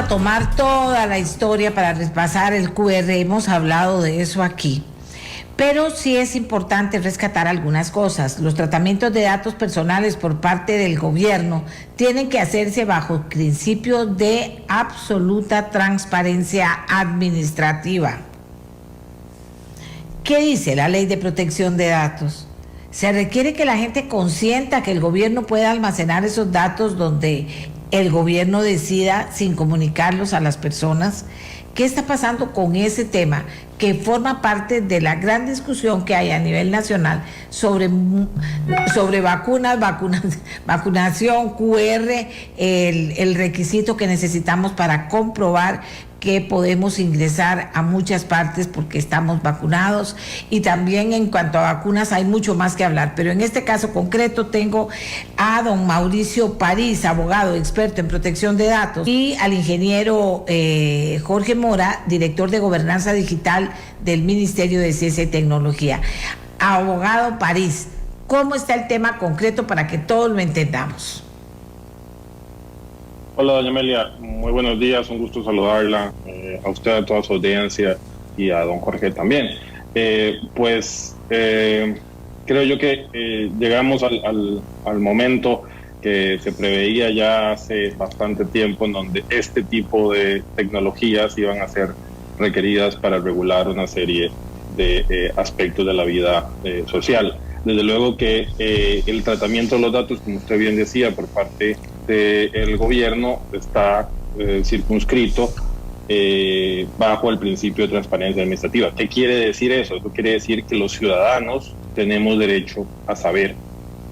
a tomar toda la historia para repasar el QR, hemos hablado de eso aquí. Pero sí es importante rescatar algunas cosas. Los tratamientos de datos personales por parte del gobierno tienen que hacerse bajo principios de absoluta transparencia administrativa. ¿Qué dice la Ley de Protección de Datos? Se requiere que la gente consienta que el gobierno pueda almacenar esos datos donde el gobierno decida sin comunicarlos a las personas. ¿Qué está pasando con ese tema que forma parte de la gran discusión que hay a nivel nacional sobre vacunación, QR, el requisito que necesitamos para comprobar que podemos ingresar a muchas partes porque estamos vacunados? Y también en cuanto a vacunas hay mucho más que hablar, pero en este caso concreto tengo a don Mauricio París, abogado experto en protección de datos, y al ingeniero Jorge Mora, director de gobernanza digital del Ministerio de Ciencia y Tecnología. Abogado París, ¿cómo está el tema concreto para que todos lo entendamos? Hola, doña Amelia, muy buenos días, un gusto saludarla, a usted, a toda su audiencia y a don Jorge también. Creo yo que llegamos al momento que se preveía ya hace bastante tiempo, en donde este tipo de tecnologías iban a ser requeridas para regular una serie de aspectos de la vida social. Desde luego que el tratamiento de los datos, como usted bien decía, por parte del gobierno está circunscrito bajo el principio de transparencia administrativa. ¿Qué quiere decir eso? Eso quiere decir que los ciudadanos tenemos derecho a saber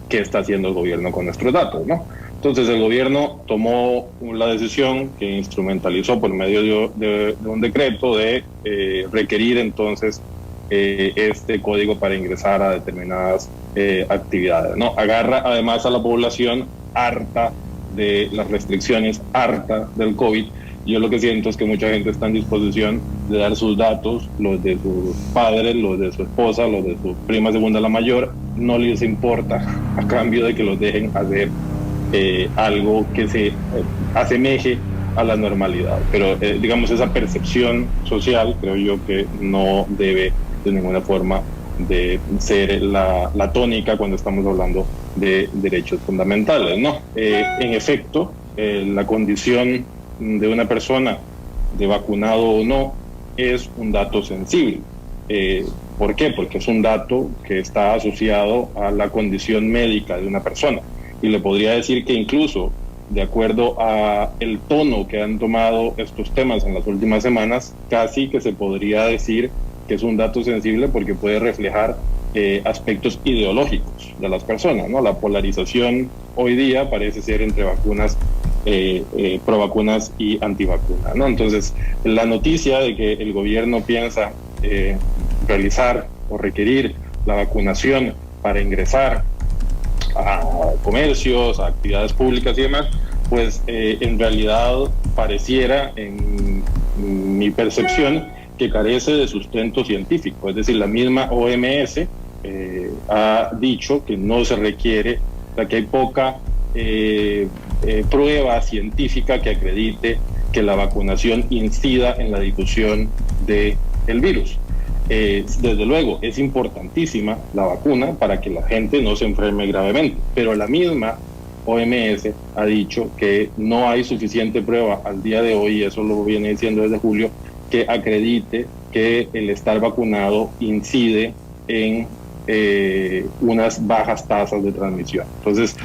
qué está haciendo el gobierno con nuestros datos, ¿no? Entonces el gobierno tomó la decisión, que instrumentalizó por medio de un decreto, de requerir entonces este código para ingresar a determinadas actividades, ¿no? Agarra además a la población harta de las restricciones, harta del COVID. Yo lo que siento es que mucha gente está en disposición de dar sus datos, los de sus padres, los de su esposa, los de su prima segunda, la mayor, no les importa, a cambio de que los dejen hacer algo que se asemeje a la normalidad. Pero digamos, esa percepción social creo yo que no debe de ninguna forma de ser la tónica cuando estamos hablando de derechos fundamentales, ¿no? En efecto, la condición de una persona, de vacunado o no, es un dato sensible. ¿Por qué? Porque es un dato que está asociado a la condición médica de una persona. Y le podría decir que incluso, de acuerdo a el tono que han tomado estos temas en las últimas semanas, casi que se podría decir que es un dato sensible porque puede reflejar aspectos ideológicos de las personas, ¿no? La polarización hoy día parece ser entre vacunas, pro vacunas y antivacunas, ¿no? Entonces, la noticia de que el gobierno piensa realizar o requerir la vacunación para ingresar a comercios, a actividades públicas y demás, pues en realidad pareciera, en mi percepción, que carece de sustento científico. Es decir, la misma OMS ha dicho que no se requiere, o sea, que hay poca prueba científica que acredite que la vacunación incida en la difusión del virus. Desde luego, es importantísima la vacuna para que la gente no se enferme gravemente, pero la misma OMS ha dicho que no hay suficiente prueba al día de hoy, y eso lo viene diciendo desde julio, que acredite que el estar vacunado incide en unas bajas tasas de transmisión. Entonces,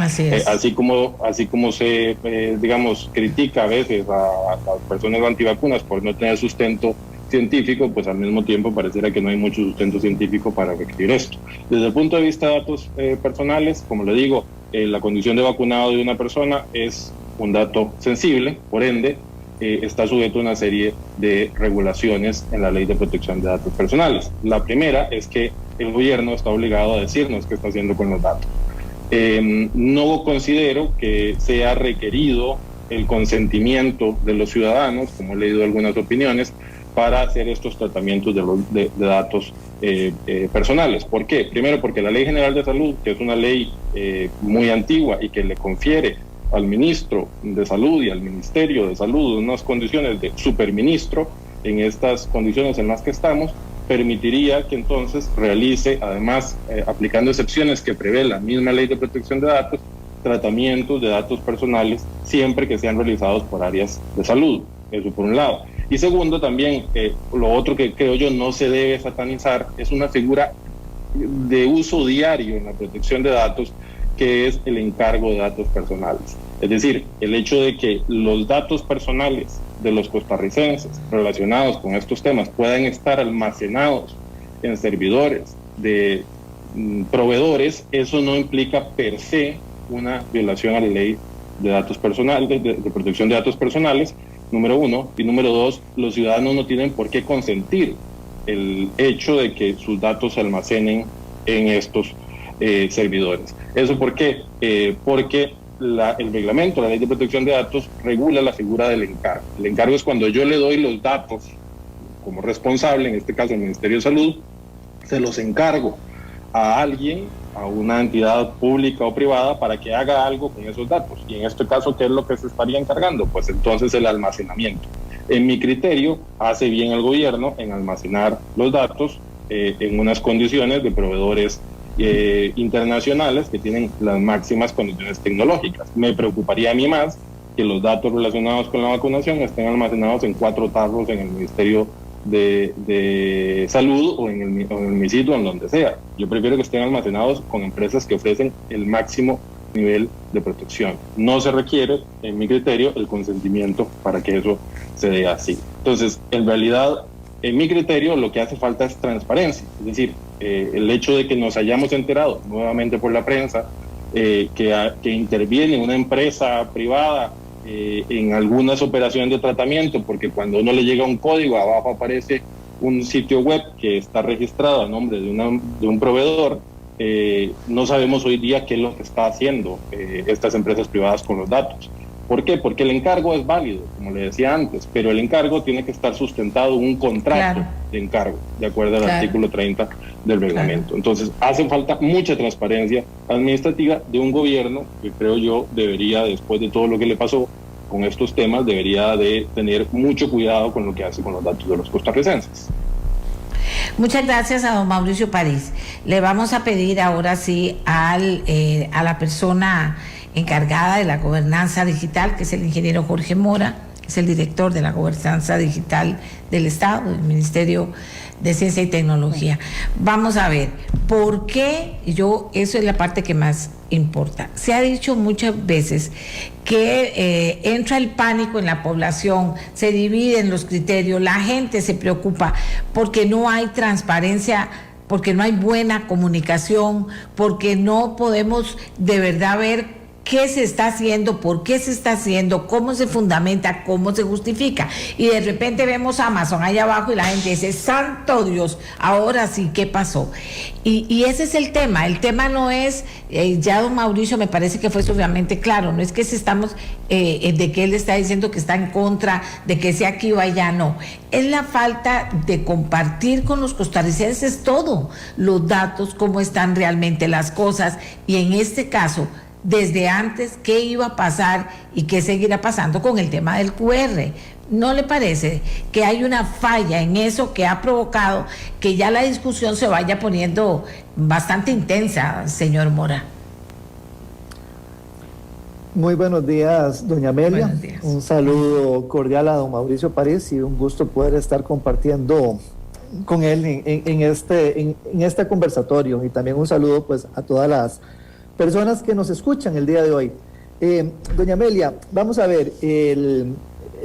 así como se, digamos, critica a veces a las personas antivacunas por no tener sustento científico, pues al mismo tiempo pareciera que no hay mucho sustento científico para requerir esto. Desde el punto de vista de datos personales, como le digo, la condición de vacunado de una persona es un dato sensible, por ende, está sujeto a una serie de regulaciones en la Ley de Protección de Datos Personales. La primera es que el gobierno está obligado a decirnos qué está haciendo con los datos. No considero que sea requerido el consentimiento de los ciudadanos, como he leído algunas opiniones, para hacer estos tratamientos de datos personales. ¿Por qué? Primero, porque la Ley General de Salud, que es una ley muy antigua y que le confiere al ministro de Salud y al Ministerio de Salud unas condiciones de superministro en estas condiciones en las que estamos, permitiría que entonces realice, además aplicando excepciones que prevé la misma Ley de Protección de Datos, tratamientos de datos personales siempre que sean realizados por áreas de salud. Eso por un lado. Y segundo, también lo otro que creo yo no se debe satanizar es una figura de uso diario en la protección de datos, que es el encargo de datos personales. Es decir, el hecho de que los datos personales de los costarricenses relacionados con estos temas puedan estar almacenados en servidores de proveedores, eso no implica per se una violación a la ley de datos personales, de protección de datos personales, número uno, y número dos, los ciudadanos no tienen por qué consentir el hecho de que sus datos se almacenen en estos servidores. ¿Eso por qué? Porque el reglamento, la Ley de Protección de Datos, regula la figura del encargo. El encargo es cuando yo le doy los datos como responsable, en este caso el Ministerio de Salud, se los encargo a alguien, a una entidad pública o privada, para que haga algo con esos datos. Y en este caso, ¿qué es lo que se estaría encargando? Pues entonces el almacenamiento. En mi criterio, hace bien el gobierno en almacenar los datos en unas condiciones de proveedores internacionales que tienen las máximas condiciones tecnológicas. Me preocuparía a mí más que los datos relacionados con la vacunación estén almacenados en 4 tarros en el Ministerio de Salud o en el MISID o en donde sea. Yo prefiero que estén almacenados con empresas que ofrecen el máximo nivel de protección. No se requiere, en mi criterio, el consentimiento para que eso se dé así. Entonces, en realidad, en mi criterio, lo que hace falta es transparencia. Es decir, el hecho de que nos hayamos enterado nuevamente por la prensa que interviene una empresa privada en algunas operaciones de tratamiento, porque cuando uno le llega un código, abajo aparece un sitio web que está registrado a nombre de un proveedor. No sabemos hoy día qué es lo que está haciendo estas empresas privadas con los datos. ¿Por qué? Porque el encargo es válido, como le decía antes, pero el encargo tiene que estar sustentado en un contrato de encargo, de acuerdo al artículo 30 del reglamento. Entonces, hace falta mucha transparencia administrativa de un gobierno que creo yo debería, después de todo lo que le pasó con estos temas, debería de tener mucho cuidado con lo que hace con los datos de los costarricenses. Muchas gracias a don Mauricio París. Le vamos a pedir ahora sí a la persona encargada de la gobernanza digital, que es el ingeniero Jorge Mora, que es el director de la gobernanza digital del Estado, del Ministerio de Ciencia y Tecnología. Vamos a ver, ¿por qué? Eso es la parte que más importa. Se ha dicho muchas veces que entra el pánico en la población, se dividen los criterios, la gente se preocupa porque no hay transparencia, porque no hay buena comunicación, porque no podemos de verdad ver qué se está haciendo, por qué se está haciendo, cómo se fundamenta, cómo se justifica. Y de repente vemos Amazon allá abajo y la gente dice, santo Dios, ahora sí, ¿qué pasó? Y ese es el tema. El tema no es, ya don Mauricio me parece que fue sumamente claro, no es que estamos, de que él está diciendo que está en contra, de que sea aquí o allá, no. Es la falta de compartir con los costarricenses todo, los datos, cómo están realmente las cosas, y en este caso, desde antes, qué iba a pasar y qué seguirá pasando con el tema del QR. ¿No le parece que hay una falla en eso que ha provocado que ya la discusión se vaya poniendo bastante intensa, señor Mora? Muy buenos días, doña Amelia. Buenos días. Un saludo cordial a don Mauricio París y un gusto poder estar compartiendo con él en este conversatorio, y también un saludo pues a todas las personas que nos escuchan el día de hoy. Doña Amelia, vamos a ver, el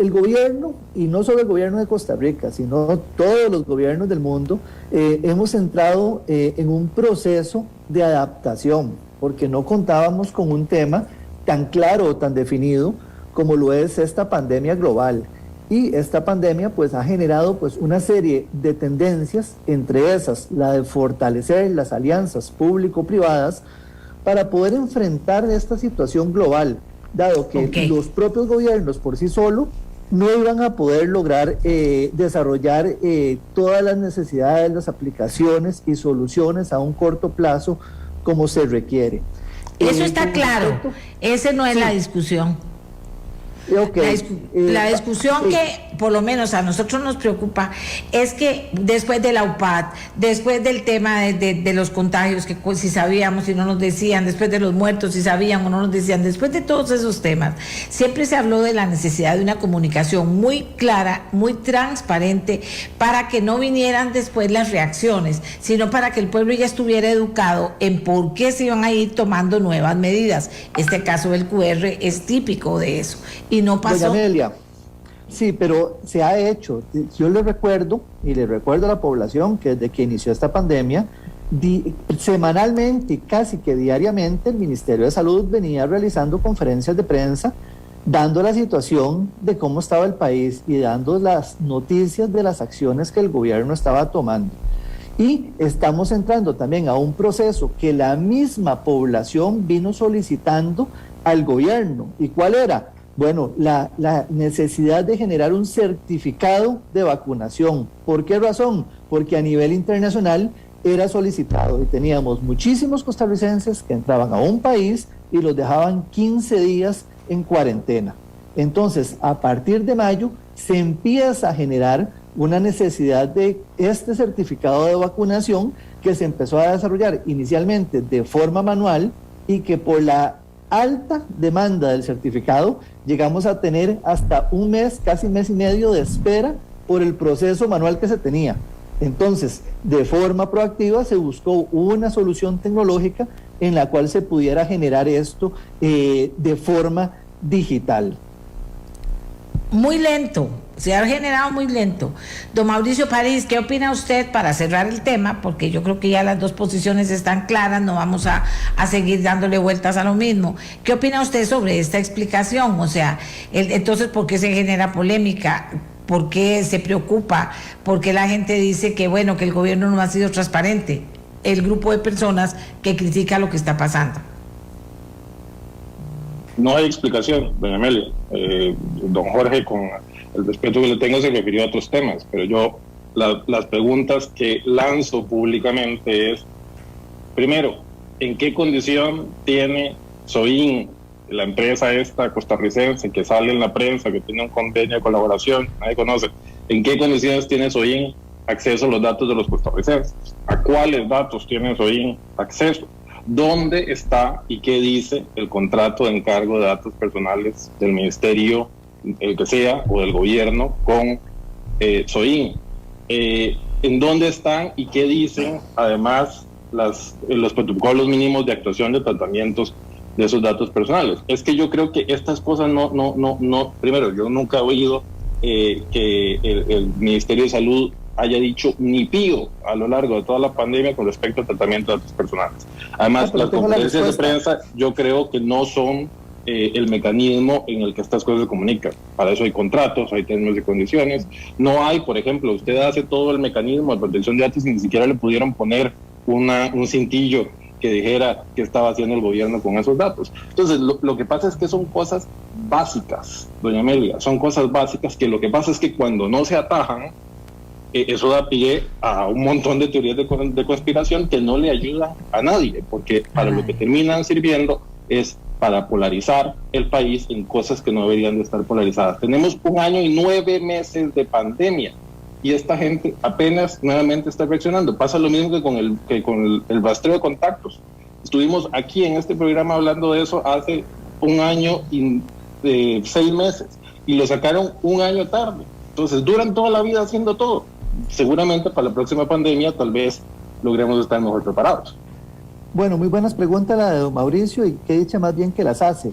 gobierno, y no solo el gobierno de Costa Rica, sino todos los gobiernos del mundo, hemos entrado en un proceso de adaptación, porque no contábamos con un tema tan claro o tan definido como lo es esta pandemia global. Y esta pandemia pues ha generado pues una serie de tendencias, entre esas la de fortalecer las alianzas público-privadas para poder enfrentar esta situación global, dado que los propios gobiernos por sí solos no iban a poder lograr desarrollar todas las necesidades, las aplicaciones y soluciones a un corto plazo como se requiere. Eso está claro, ese no es la discusión. La discusión que por lo menos a nosotros nos preocupa es que después de la UPAD, después del tema de los contagios, que si sabíamos y no nos decían, después de los muertos si sabían o no nos decían, después de todos esos temas, siempre se habló de la necesidad de una comunicación muy clara, muy transparente, para que no vinieran después las reacciones, sino para que el pueblo ya estuviera educado en por qué se iban a ir tomando nuevas medidas. Este caso del QR es típico de eso. Y no pasó. Doña Amelia, sí, pero se ha hecho. Yo le recuerdo, y le recuerdo a la población, que desde que inició esta pandemia, semanalmente y casi que diariamente, el Ministerio de Salud venía realizando conferencias de prensa, dando la situación de cómo estaba el país y dando las noticias de las acciones que el gobierno estaba tomando. Y estamos entrando también a un proceso que la misma población vino solicitando al gobierno. ¿Y cuál era? Bueno, la necesidad de generar un certificado de vacunación. ¿Por qué razón? Porque a nivel internacional era solicitado y teníamos muchísimos costarricenses que entraban a un país y los dejaban 15 días en cuarentena. Entonces, a partir de mayo se empieza a generar una necesidad de este certificado de vacunación que se empezó a desarrollar inicialmente de forma manual y que por la alta demanda del certificado llegamos a tener hasta un mes, casi mes y medio de espera por el proceso manual que se tenía. Entonces, de forma proactiva se buscó una solución tecnológica en la cual se pudiera generar esto de forma digital. Muy lento, se ha generado muy lento. Don Mauricio París, ¿qué opina usted para cerrar el tema? Porque yo creo que ya las dos posiciones están claras, no vamos a seguir dándole vueltas a lo mismo. ¿Qué opina usted sobre esta explicación? O sea, entonces, ¿por qué se genera polémica? ¿Por qué se preocupa? ¿Por qué la gente dice que, bueno, que el gobierno no ha sido transparente? El grupo de personas que critica lo que está pasando. No hay explicación, doña Amelia. Don Jorge, con el respeto que le tengo, se refirió a otros temas, pero yo las preguntas que lanzo públicamente es, primero, ¿en qué condición tiene SOIN, la empresa esta costarricense que sale en la prensa, que tiene un convenio de colaboración, nadie conoce, en qué condiciones tiene SOIN acceso a los datos de los costarricenses? ¿A cuáles datos tiene SOIN acceso? ¿Dónde está y qué dice el contrato de encargo de datos personales del ministerio, el que sea, o del gobierno con SOIN? ¿En dónde están y qué dicen además los protocolos mínimos de actuación de tratamientos de esos datos personales? Es que yo creo que estas cosas no primero, yo nunca he oído que el Ministerio de Salud haya dicho ni pío a lo largo de toda la pandemia con respecto al tratamiento de datos personales. Además, las conferencias de prensa yo creo que no son el mecanismo en el que estas cosas se comunican. Para eso hay contratos, hay términos y condiciones. No hay, por ejemplo, usted hace todo el mecanismo de protección de datos y ni siquiera le pudieron poner un cintillo que dijera qué estaba haciendo el gobierno con esos datos. Entonces, lo que pasa es que son cosas básicas, doña Amelia, son cosas básicas que lo que pasa es que cuando no se atajan, eso da pie a un montón de teorías de conspiración que no le ayudan a nadie, porque para lo que terminan sirviendo es para polarizar el país en cosas que no deberían de estar polarizadas. Tenemos 1 año y 9 meses de pandemia y esta gente apenas nuevamente está reaccionando. Pasa lo mismo que con el rastreo de contactos. Estuvimos aquí en este programa hablando de eso hace 1 año y 6 meses y lo sacaron 1 año tarde. Entonces duran toda la vida haciendo todo. Seguramente para la próxima pandemia tal vez logremos estar mejor preparados. Bueno, muy buenas preguntas la de don Mauricio y qué dicha más bien que las hace.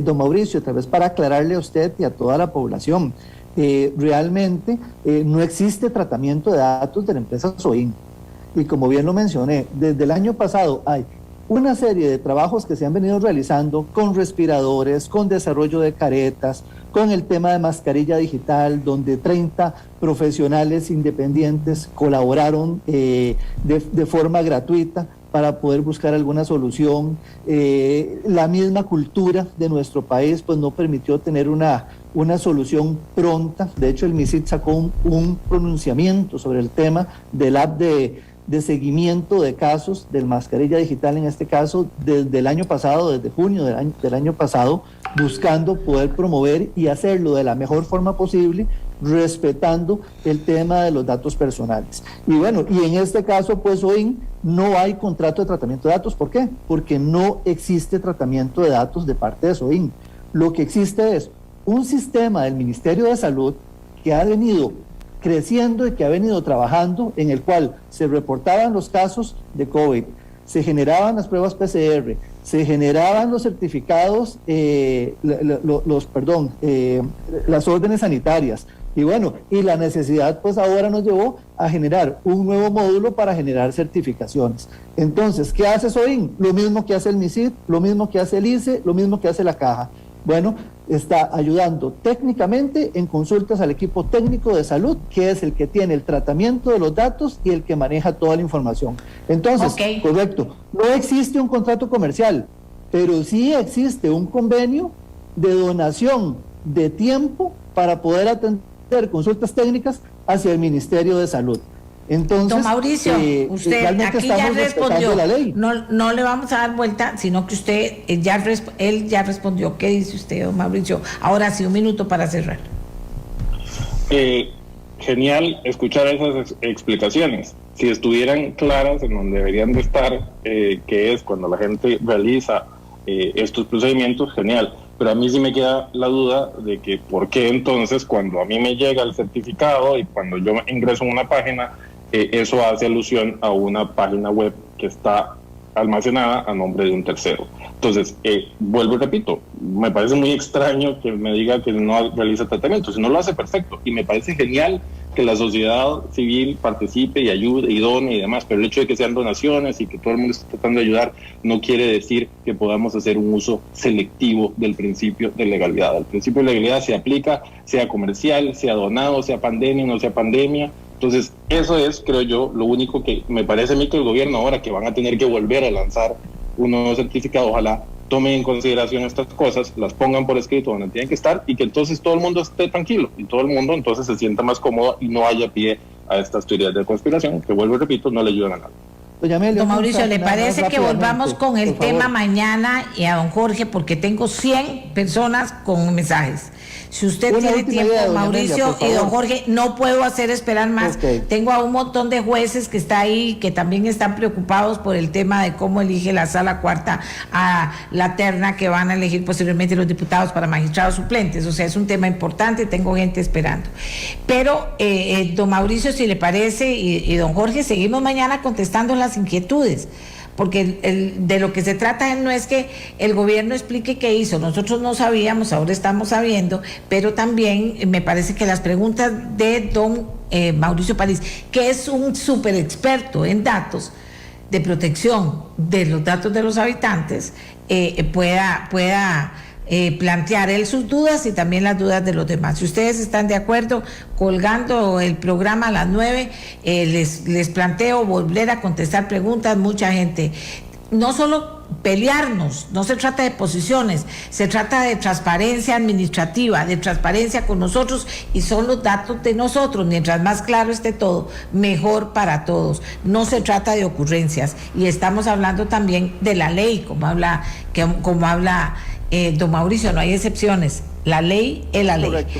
Don Mauricio, tal vez para aclararle a usted y a toda la población, realmente no existe tratamiento de datos de la empresa SOIN. Y como bien lo mencioné, desde el año pasado hay una serie de trabajos que se han venido realizando con respiradores, con desarrollo de caretas, con el tema de mascarilla digital, donde 30 profesionales independientes colaboraron de forma gratuita para poder buscar alguna solución. La misma cultura de nuestro país pues no permitió tener una solución pronta. De hecho, el MISID sacó un pronunciamiento sobre el tema del app de de seguimiento de casos del mascarilla digital, en este caso desde el año pasado, desde junio del año pasado, buscando poder promover y hacerlo de la mejor forma posible, respetando el tema de los datos personales. Y bueno, y en este caso, pues hoy no hay contrato de tratamiento de datos. ¿Por qué? Porque no existe tratamiento de datos de parte de SOIN. Lo que existe es un sistema del Ministerio de Salud que ha venido creciendo y que ha venido trabajando, en el cual se reportaban los casos de COVID, se generaban las pruebas PCR, se generaban los certificados, las órdenes sanitarias. Y bueno, y la necesidad pues ahora nos llevó a generar un nuevo módulo para generar certificaciones. Entonces, ¿qué hace SOIN? Lo mismo que hace el MISID, lo mismo que hace el ICE, lo mismo que hace la Caja. Bueno, está ayudando técnicamente en consultas al equipo técnico de salud, que es el que tiene el tratamiento de los datos y el que maneja toda la información. Entonces, correcto, no existe un contrato comercial, pero sí existe un convenio de donación de tiempo para poder atender consultas técnicas hacia el Ministerio de Salud. Entonces, don Mauricio, usted aquí ya respondió, no le vamos a dar vuelta, sino que usted él ya respondió. ¿Qué dice usted, don Mauricio? Ahora sí, un minuto para cerrar. Genial escuchar esas explicaciones. Si estuvieran claras en donde deberían de estar, que es cuando la gente realiza estos procedimientos, genial. Pero a mí sí me queda la duda de que por qué entonces cuando a mí me llega el certificado y cuando yo ingreso en una página, eso hace alusión a una página web que está almacenada a nombre de un tercero. Entonces, vuelvo y repito, me parece muy extraño que me diga que no realiza tratamiento. Si no lo hace, perfecto. Y me parece genial que la sociedad civil participe y ayude y done y demás, pero el hecho de que sean donaciones y que todo el mundo esté tratando de ayudar no quiere decir que podamos hacer un uso selectivo del principio de legalidad. El principio de legalidad se aplica, sea comercial, sea donado, sea pandemia, no sea pandemia. Entonces, eso es, creo yo, lo único que me parece a mí que el gobierno ahora que van a tener que volver a lanzar un nuevo certificado, ojalá tomen en consideración estas cosas, las pongan por escrito donde tienen que estar y que entonces todo el mundo esté tranquilo y todo el mundo entonces se sienta más cómodo y no haya pie a estas teorías de conspiración que, vuelvo y repito, no le ayudan a nadie. Don Mauricio, ¿le parece que volvamos con el tema mañana y a don Jorge? Porque tengo 100 personas con mensajes. Si usted tiene tiempo, Mauricio y don Jorge, no puedo hacer esperar más. Tengo a un montón de jueces que está ahí, que también están preocupados por el tema de cómo elige la sala cuarta a la terna que van a elegir posiblemente los diputados para magistrados suplentes. O sea, es un tema importante, tengo gente esperando. Pero, don Mauricio, si le parece, y don Jorge, seguimos mañana contestando las inquietudes. Porque de lo que se trata no es que el gobierno explique qué hizo, nosotros no sabíamos, ahora estamos sabiendo, pero también me parece que las preguntas de don Mauricio París, que es un súper experto en datos de protección de los datos de los habitantes, pueda plantear él sus dudas y también las dudas de los demás. Si ustedes están de acuerdo, colgando el programa a las 9, les planteo volver a contestar preguntas. Mucha gente, no solo pelearnos, no se trata de posiciones, se trata de transparencia administrativa, de transparencia con nosotros, y son los datos de nosotros. Mientras más claro esté todo, mejor para todos. No se trata de ocurrencias, y estamos hablando también de la ley, como habla don Mauricio, no hay excepciones, la ley es la ley. Correcto.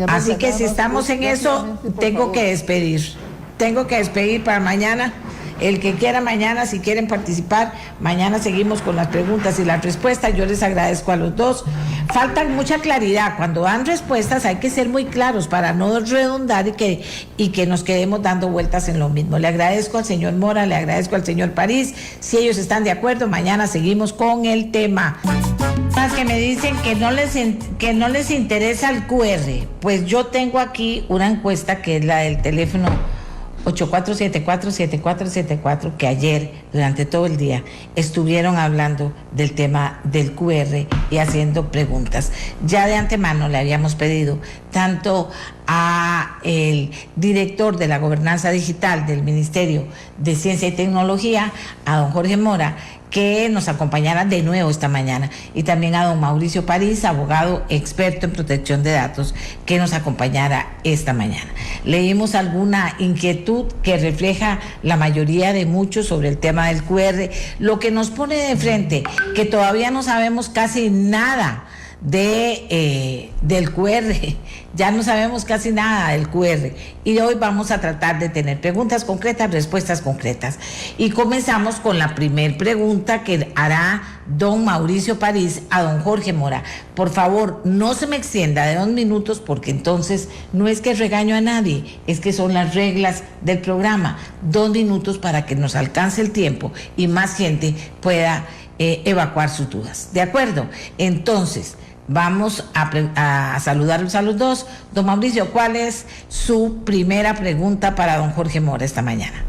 Así que si estamos en eso, tengo que despedir para mañana. El que quiera mañana, si quieren participar, mañana seguimos con las preguntas y las respuestas. Yo les agradezco a los dos. Faltan mucha claridad. Cuando dan respuestas hay que ser muy claros para no redundar y que nos quedemos dando vueltas en lo mismo. Le agradezco al señor Mora, le agradezco al señor París. Si ellos están de acuerdo, mañana seguimos con el tema. Más que me dicen que no les interesa el QR. Pues yo tengo aquí una encuesta que es la del teléfono 8474-7474, que ayer durante todo el día estuvieron hablando del tema del QR y haciendo preguntas. Ya de antemano le habíamos pedido tanto a el director de la gobernanza digital del Ministerio de Ciencia y Tecnología, a don Jorge Mora, que nos acompañara de nuevo esta mañana, y también a don Mauricio París, abogado experto en protección de datos, que nos acompañara esta mañana. Leímos alguna inquietud que refleja la mayoría de muchos sobre el tema del QR, lo que nos pone de frente que todavía no sabemos casi nada del QR, ya no sabemos casi nada del QR, y hoy vamos a tratar de tener preguntas concretas, respuestas concretas, y comenzamos con la primer pregunta que hará don Mauricio París a don Jorge Mora. Por favor, no se me extienda de 2 minutos, porque entonces no es que regaño a nadie, es que son las reglas del programa. 2 minutos para que nos alcance el tiempo y más gente pueda evacuar sus dudas. ¿De acuerdo? Entonces, vamos a saludarlos a los dos. Don Mauricio, ¿cuál es su primera pregunta para don Jorge Mora esta mañana?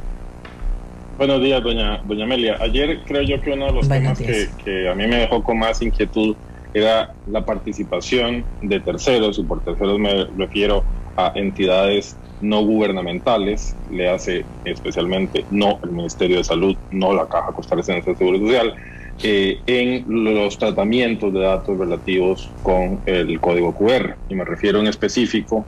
Buenos días, doña Amelia. Ayer creo yo que uno de los temas que a mí me dejó con más inquietud era la participación de terceros, y por terceros me refiero a entidades no gubernamentales, le hace especialmente no el Ministerio de Salud, no la Caja Costarricense de Seguro Social, en los tratamientos de datos relativos con el código QR. Y me refiero en específico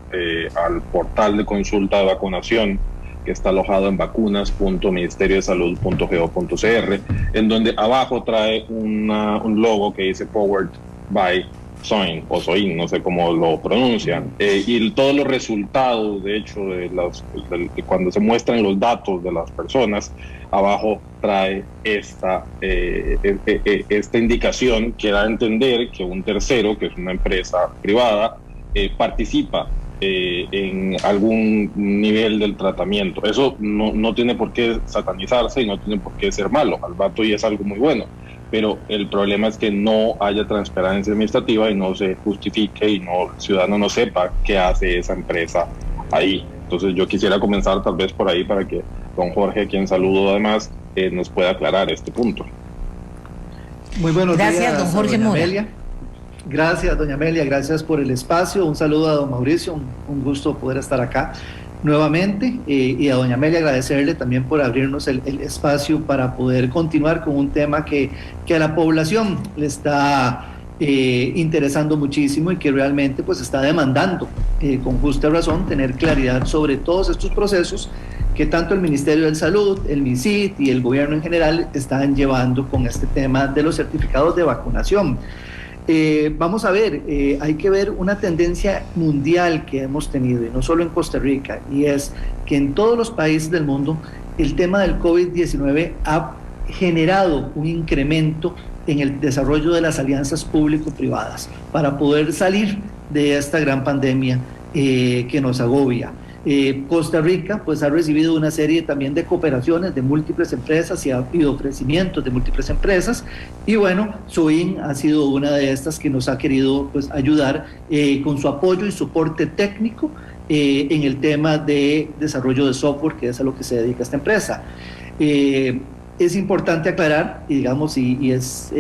al portal de consulta de vacunación que está alojado en vacunas.ministeriodesalud.go.cr, en donde abajo trae un logo que dice Powered by SOIN o SOIN, no sé cómo lo pronuncian, y todos los resultados, de hecho, de cuando se muestran los datos de las personas, abajo trae esta indicación que da a entender que un tercero, que es una empresa privada, participa en algún nivel del tratamiento. Eso no tiene por qué satanizarse y no tiene por qué ser malo, al rato y es algo muy bueno, pero el problema es que no haya transparencia administrativa y no se justifique y el ciudadano no sepa qué hace esa empresa ahí. Entonces yo quisiera comenzar tal vez por ahí para que don Jorge, a quien saludo además, nos pueda aclarar este punto. Muy buenos días. Gracias, don Jorge Mora. Gracias, doña Amelia, gracias por el espacio. Un saludo a don Mauricio, un gusto poder estar acá nuevamente, y a doña Amelia agradecerle también por abrirnos el espacio para poder continuar con un tema que a la población le está interesando muchísimo y que realmente pues está demandando con justa razón tener claridad sobre todos estos procesos que tanto el Ministerio de Salud, el MINSIT y el gobierno en general están llevando con este tema de los certificados de vacunación. Vamos a ver, hay que ver una tendencia mundial que hemos tenido, y no solo en Costa Rica, y es que en todos los países del mundo el tema del COVID-19 ha generado un incremento en el desarrollo de las alianzas público-privadas para poder salir de esta gran pandemia que nos agobia. Costa Rica pues ha recibido una serie también de cooperaciones de múltiples empresas y ha habido ofrecimientos de múltiples empresas, y bueno, SOIN ha sido una de estas que nos ha querido pues ayudar con su apoyo y soporte técnico en el tema de desarrollo de software, que es a lo que se dedica esta empresa. Es importante aclarar, y digamos, y es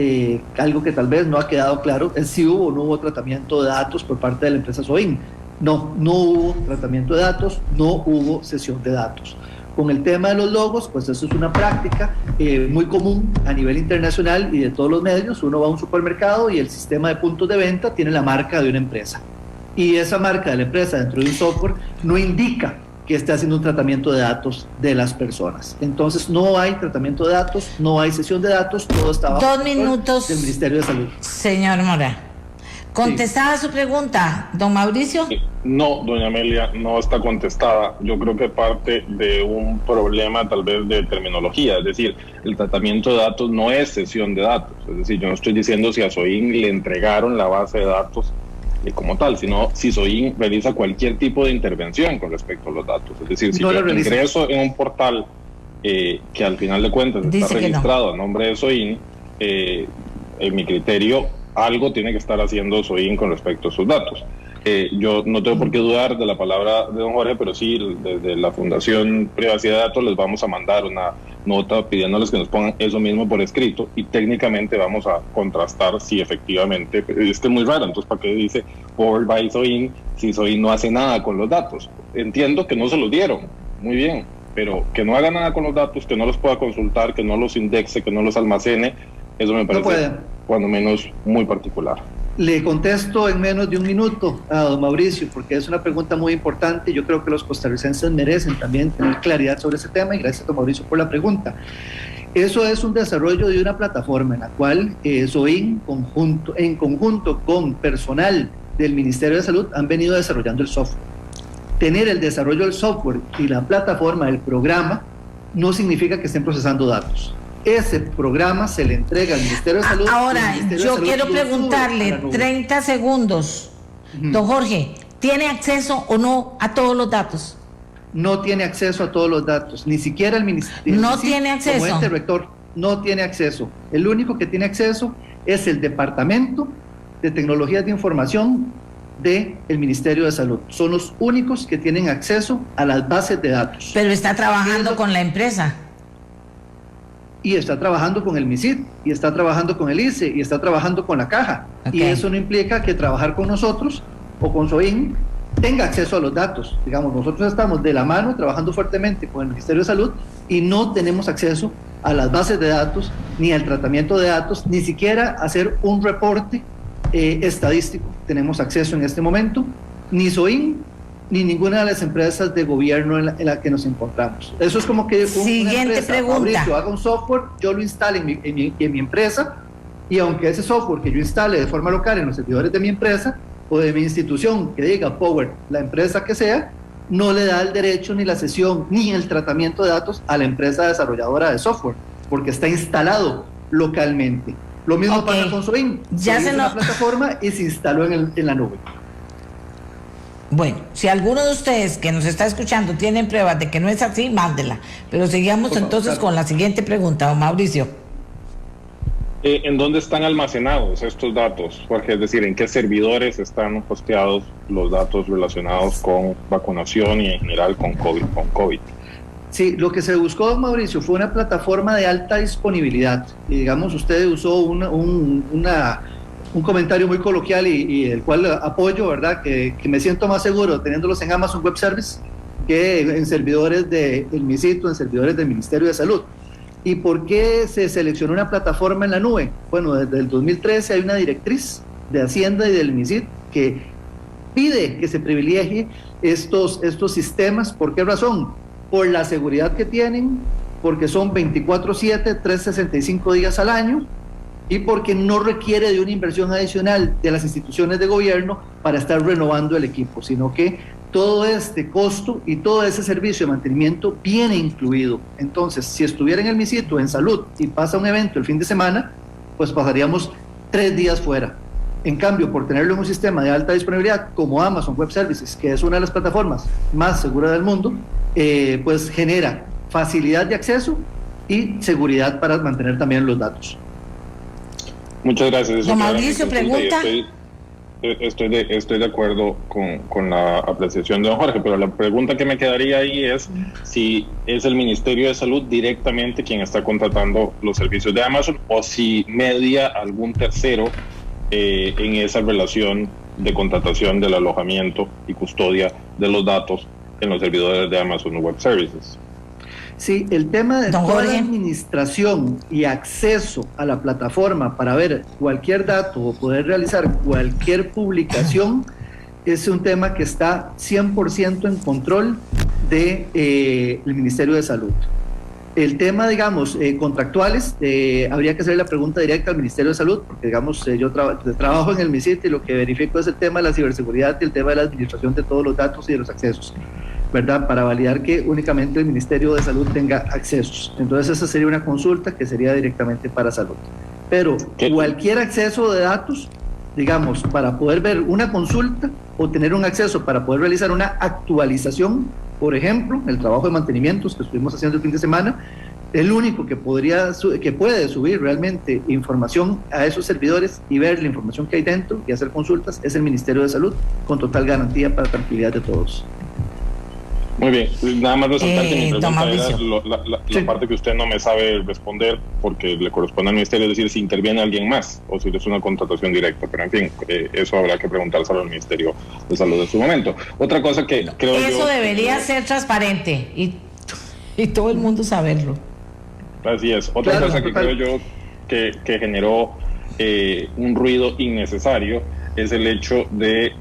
algo que tal vez no ha quedado claro, es si hubo o no hubo tratamiento de datos por parte de la empresa SOIN. No hubo tratamiento de datos, no hubo cesión de datos. Con el tema de los logos, pues eso es una práctica muy común a nivel internacional y de todos los medios. Uno va a un supermercado y el sistema de puntos de venta tiene la marca de una empresa. Y esa marca de la empresa dentro de un software no indica que esté haciendo un tratamiento de datos de las personas. Entonces no hay tratamiento de datos, no hay cesión de datos, todo está bajo 2 minutos del Ministerio de Salud. Señor Mora. ¿Contestada su pregunta, don Mauricio? No, doña Amelia, no está contestada. Yo creo que parte de un problema tal vez de terminología, es decir, el tratamiento de datos no es cesión de datos. Es decir, yo no estoy diciendo si a SOIN le entregaron la base de datos como tal, sino si SOIN realiza cualquier tipo de intervención con respecto a los datos. Es decir, si yo ingreso en un portal que al final de cuentas está registrado a nombre de SOIN, en mi criterio, algo tiene que estar haciendo SOIN con respecto a sus datos. Yo no tengo por qué dudar de la palabra de don Jorge, pero sí, desde la Fundación Privacidad de Datos les vamos a mandar una nota pidiéndoles que nos pongan eso mismo por escrito, y técnicamente vamos a contrastar si efectivamente, es que es muy raro, entonces ¿para qué dice Powered by SOIN si SOIN no hace nada con los datos. Entiendo que no se los dieron, muy bien, pero que no haga nada con los datos, que no los pueda consultar, que no los indexe, que no los almacene, eso me parece, cuando menos, muy particular. Le contesto en menos de un minuto a don Mauricio, porque es una pregunta muy importante. Yo creo que los costarricenses merecen también tener claridad sobre ese tema, y gracias a don Mauricio por la pregunta. Eso es un desarrollo de una plataforma en la cual SOIN, en conjunto con personal del Ministerio de Salud, han venido desarrollando el software. Tener el desarrollo del software y la plataforma del programa no significa que estén procesando datos. Ese programa se le entrega al Ministerio de Salud. Ahora, yo quiero preguntarle, 30 segundos, don Jorge, ¿tiene acceso o no a todos los datos? No tiene acceso a todos los datos, ni siquiera el Ministerio. No tiene acceso. Como ente rector, no tiene acceso. El único que tiene acceso es el Departamento de Tecnologías de Información del Ministerio de Salud. Son los únicos que tienen acceso a las bases de datos. Pero está trabajando con la empresa. Y está trabajando con el MISID, y está trabajando con el ICE, y está trabajando con la Caja. Okay. Y eso no implica que trabajar con nosotros o con SOIN tenga acceso a los datos. Digamos, nosotros estamos de la mano trabajando fuertemente con el Ministerio de Salud y no tenemos acceso a las bases de datos, ni al tratamiento de datos, ni siquiera hacer un reporte estadístico tenemos acceso en este momento, ni SOIN, ni ninguna de las empresas de gobierno en la que nos encontramos. Eso es como que siguiente pregunta. Mauricio haga un software, yo lo instale en mi empresa, y aunque ese software que yo instale de forma local en los servidores de mi empresa o de mi institución, que diga Power, la empresa que sea, no le da el derecho ni la cesión ni el tratamiento de datos a la empresa desarrolladora de software, porque está instalado localmente. Lo mismo pasa con SOIN. Ya SOIN es una plataforma y se instaló en la nube. Bueno, si alguno de ustedes que nos está escuchando tienen pruebas de que no es así, mándela. Pero seguimos entonces con la siguiente pregunta, don Mauricio. ¿En dónde están almacenados estos datos? Porque es decir, ¿en qué servidores están hosteados los datos relacionados con vacunación y en general con COVID? Sí, lo que se buscó, don Mauricio, fue una plataforma de alta disponibilidad. Y digamos, usted usó un comentario muy coloquial y el cual apoyo, ¿verdad? Que me siento más seguro teniéndolos en Amazon Web Service que en servidores del MISID o en servidores del Ministerio de Salud. ¿Y por qué se seleccionó una plataforma en la nube? Bueno, desde el 2013 hay una directriz de Hacienda y del MISID que pide que se privilegie estos sistemas. ¿Por qué razón? Por la seguridad que tienen, porque son 24/7, 365 días al año, y porque no requiere de una inversión adicional de las instituciones de gobierno para estar renovando el equipo, sino que todo este costo y todo ese servicio de mantenimiento viene incluido. Entonces, si estuviera en el MISID o en salud y pasa un evento el fin de semana, pues pasaríamos 3 días fuera. En cambio, por tenerlo en un sistema de alta disponibilidad como Amazon Web Services, que es una de las plataformas más seguras del mundo, pues genera facilidad de acceso y seguridad para mantener también los datos. Muchas gracias. Don Mauricio, pregunta. Estoy de acuerdo con la apreciación de don Jorge, pero la pregunta que me quedaría ahí es si es el Ministerio de Salud directamente quien está contratando los servicios de Amazon o si media algún tercero en esa relación de contratación del alojamiento y custodia de los datos en los servidores de Amazon Web Services. Sí, el tema de toda la administración y acceso a la plataforma para ver cualquier dato o poder realizar cualquier publicación es un tema que está 100% en control del Ministerio de Salud. El tema, digamos, contractuales, habría que hacer la pregunta directa al Ministerio de Salud, porque, digamos, yo trabajo en el MISID y lo que verifico es el tema de la ciberseguridad y el tema de la administración de todos los datos y de los accesos, ¿verdad? Para validar que únicamente el Ministerio de Salud tenga accesos. Entonces, esa sería una consulta que sería directamente para salud. Pero cualquier acceso de datos, digamos, para poder ver una consulta o tener un acceso para poder realizar una actualización, por ejemplo, el trabajo de mantenimientos que estuvimos haciendo el fin de semana, el único que puede subir realmente información a esos servidores y ver la información que hay dentro y hacer consultas es el Ministerio de Salud, con total garantía para tranquilidad de todos. Muy bien, nada más resaltar que mi pregunta era Sí. la parte que usted no me sabe responder porque le corresponde al ministerio, es decir, si interviene alguien más o si es una contratación directa, pero en fin, eso habrá que preguntárselo al Ministerio de Salud en su momento. Otra cosa que creo yo... Eso debería ser transparente y todo el mundo saberlo. Así es. Otra Claro, cosa que total. creo yo que generó un ruido innecesario es el hecho de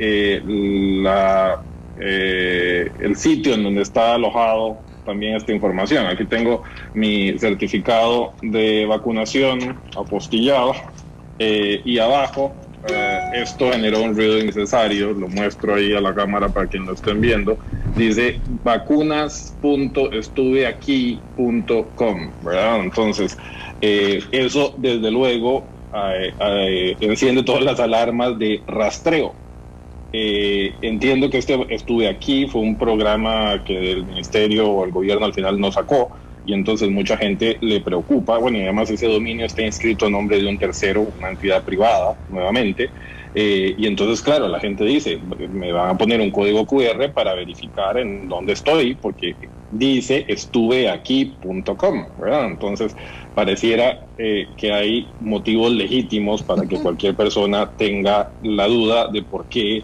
el sitio en donde está alojado también esta información. Aquí tengo mi certificado de vacunación apostillado y abajo esto generó un ruido innecesario, lo muestro ahí a la cámara para quien lo estén viendo, dice vacunas.estuveaquí.com, ¿verdad? Entonces, eso desde luego enciende todas las alarmas de rastreo. Entiendo que Estuve Aquí fue un programa que el ministerio o el gobierno al final no sacó y entonces mucha gente le preocupa, bueno, y además ese dominio está inscrito a nombre de un tercero, una entidad privada nuevamente, y entonces claro, la gente dice, me van a poner un código QR para verificar en dónde estoy porque dice estuveaquí.com, ¿verdad? Entonces pareciera que hay motivos legítimos para que cualquier persona tenga la duda de por qué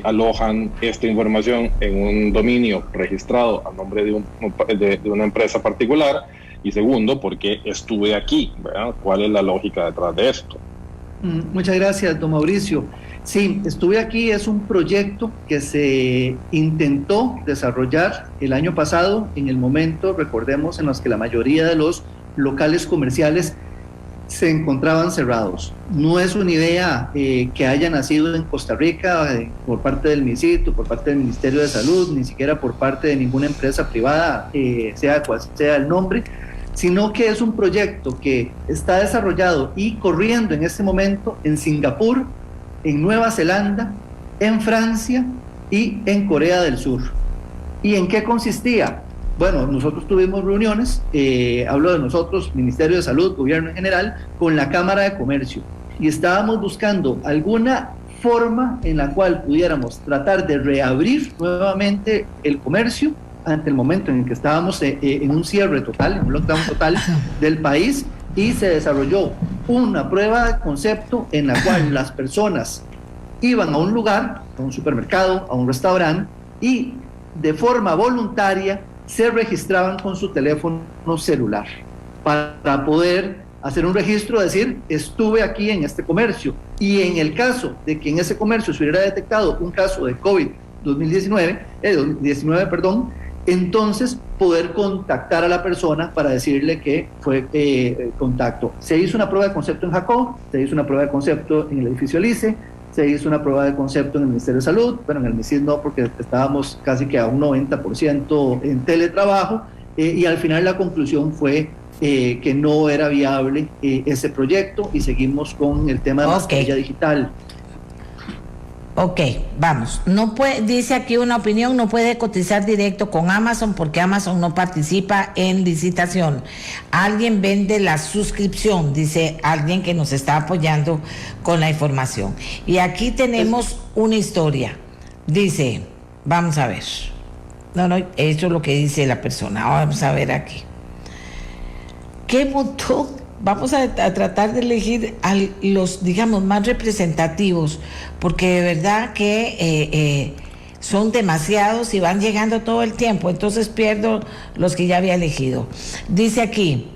alojan esta información en un dominio registrado a nombre de una empresa particular, y segundo, porque estuve aquí, ¿verdad? ¿Cuál es la lógica detrás de esto? Muchas gracias, don Mauricio. Sí, Estuve Aquí es un proyecto que se intentó desarrollar el año pasado, en el momento, recordemos, en los que la mayoría de los locales comerciales se encontraban cerrados. No es una idea que haya nacido en Costa Rica por parte del MISIT, por parte del Ministerio de Salud, ni siquiera por parte de ninguna empresa privada, sea cual sea el nombre, sino que es un proyecto que está desarrollado y corriendo en este momento en Singapur, en Nueva Zelanda, en Francia y en Corea del Sur. ¿Y en qué consistía? Bueno, nosotros tuvimos reuniones, hablo de nosotros, Ministerio de Salud, Gobierno en general, con la Cámara de Comercio, y estábamos buscando alguna forma en la cual pudiéramos tratar de reabrir nuevamente el comercio ante el momento en el que estábamos en un cierre total, en un lockdown total del país, y se desarrolló una prueba de concepto en la cual las personas iban a un lugar, a un supermercado, a un restaurante, y de forma voluntaria se registraban con su teléfono celular para poder hacer un registro, decir, estuve aquí en este comercio, y en el caso de que en ese comercio se hubiera detectado un caso de COVID-19, entonces poder contactar a la persona para decirle que fue contacto. Se hizo una prueba de concepto en Jacob, se hizo una prueba de concepto en el edificio Lice, se hizo una prueba de concepto en el Ministerio de Salud, bueno, en el MISID no, porque estábamos casi que a un 90% en teletrabajo, y al final la conclusión fue que no era viable ese proyecto, y seguimos con el tema de mascarilla digital. Ok, vamos. No puede, dice aquí una opinión, no puede cotizar directo con Amazon porque Amazon no participa en licitación. Alguien vende la suscripción, dice alguien que nos está apoyando con la información. Y aquí tenemos una historia. Dice, vamos a ver. No, eso es lo que dice la persona. Vamos a ver aquí. ¿Qué montón? Vamos a tratar de elegir a los, digamos, más representativos, porque de verdad que son demasiados y van llegando todo el tiempo, entonces pierdo los que ya había elegido. Dice aquí,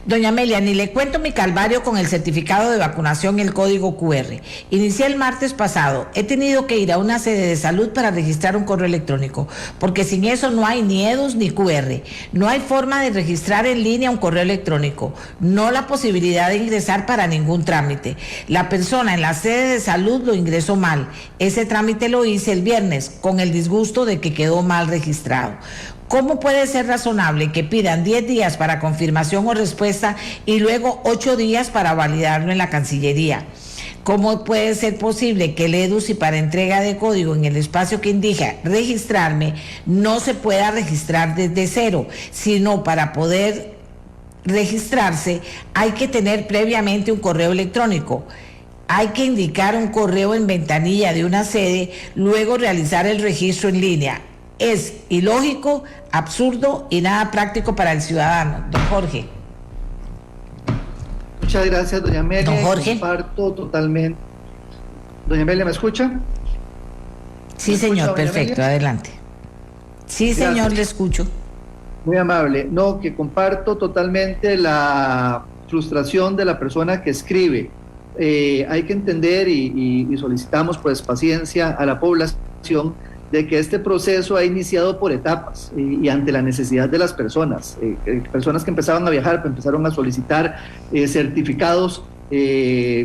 doña Amelia, ni le cuento mi calvario con el certificado de vacunación y el código QR. Inicié el martes pasado. He tenido que ir a una sede de salud para registrar un correo electrónico, porque sin eso no hay ni EDUS ni QR. No hay forma de registrar en línea un correo electrónico. No la posibilidad de ingresar para ningún trámite. La persona en la sede de salud lo ingresó mal. Ese trámite lo hice el viernes con el disgusto de que quedó mal registrado. ¿Cómo puede ser razonable que pidan 10 días para confirmación o respuesta y luego 8 días para validarlo en la Cancillería? ¿Cómo puede ser posible que el EDUS y para entrega de código en el espacio que indica registrarme no se pueda registrar desde cero, sino para poder registrarse hay que tener previamente un correo electrónico? Hay que indicar un correo en ventanilla de una sede, luego realizar el registro en línea. es ilógico, absurdo y nada práctico para el ciudadano. Don Jorge. Muchas gracias, doña Amelia. Don Jorge. Comparto totalmente. Doña Amelia, ¿me escucha? Sí, ¿Me señor, escucha, doña perfecto, Amelia? adelante. Sí, Gracias. señor, le escucho. Muy amable. No, que comparto totalmente la frustración de la persona que escribe. Hay que entender y solicitamos pues paciencia a la población de que este proceso ha iniciado por etapas y ante la necesidad de las personas. Personas que empezaban a viajar, empezaron a solicitar certificados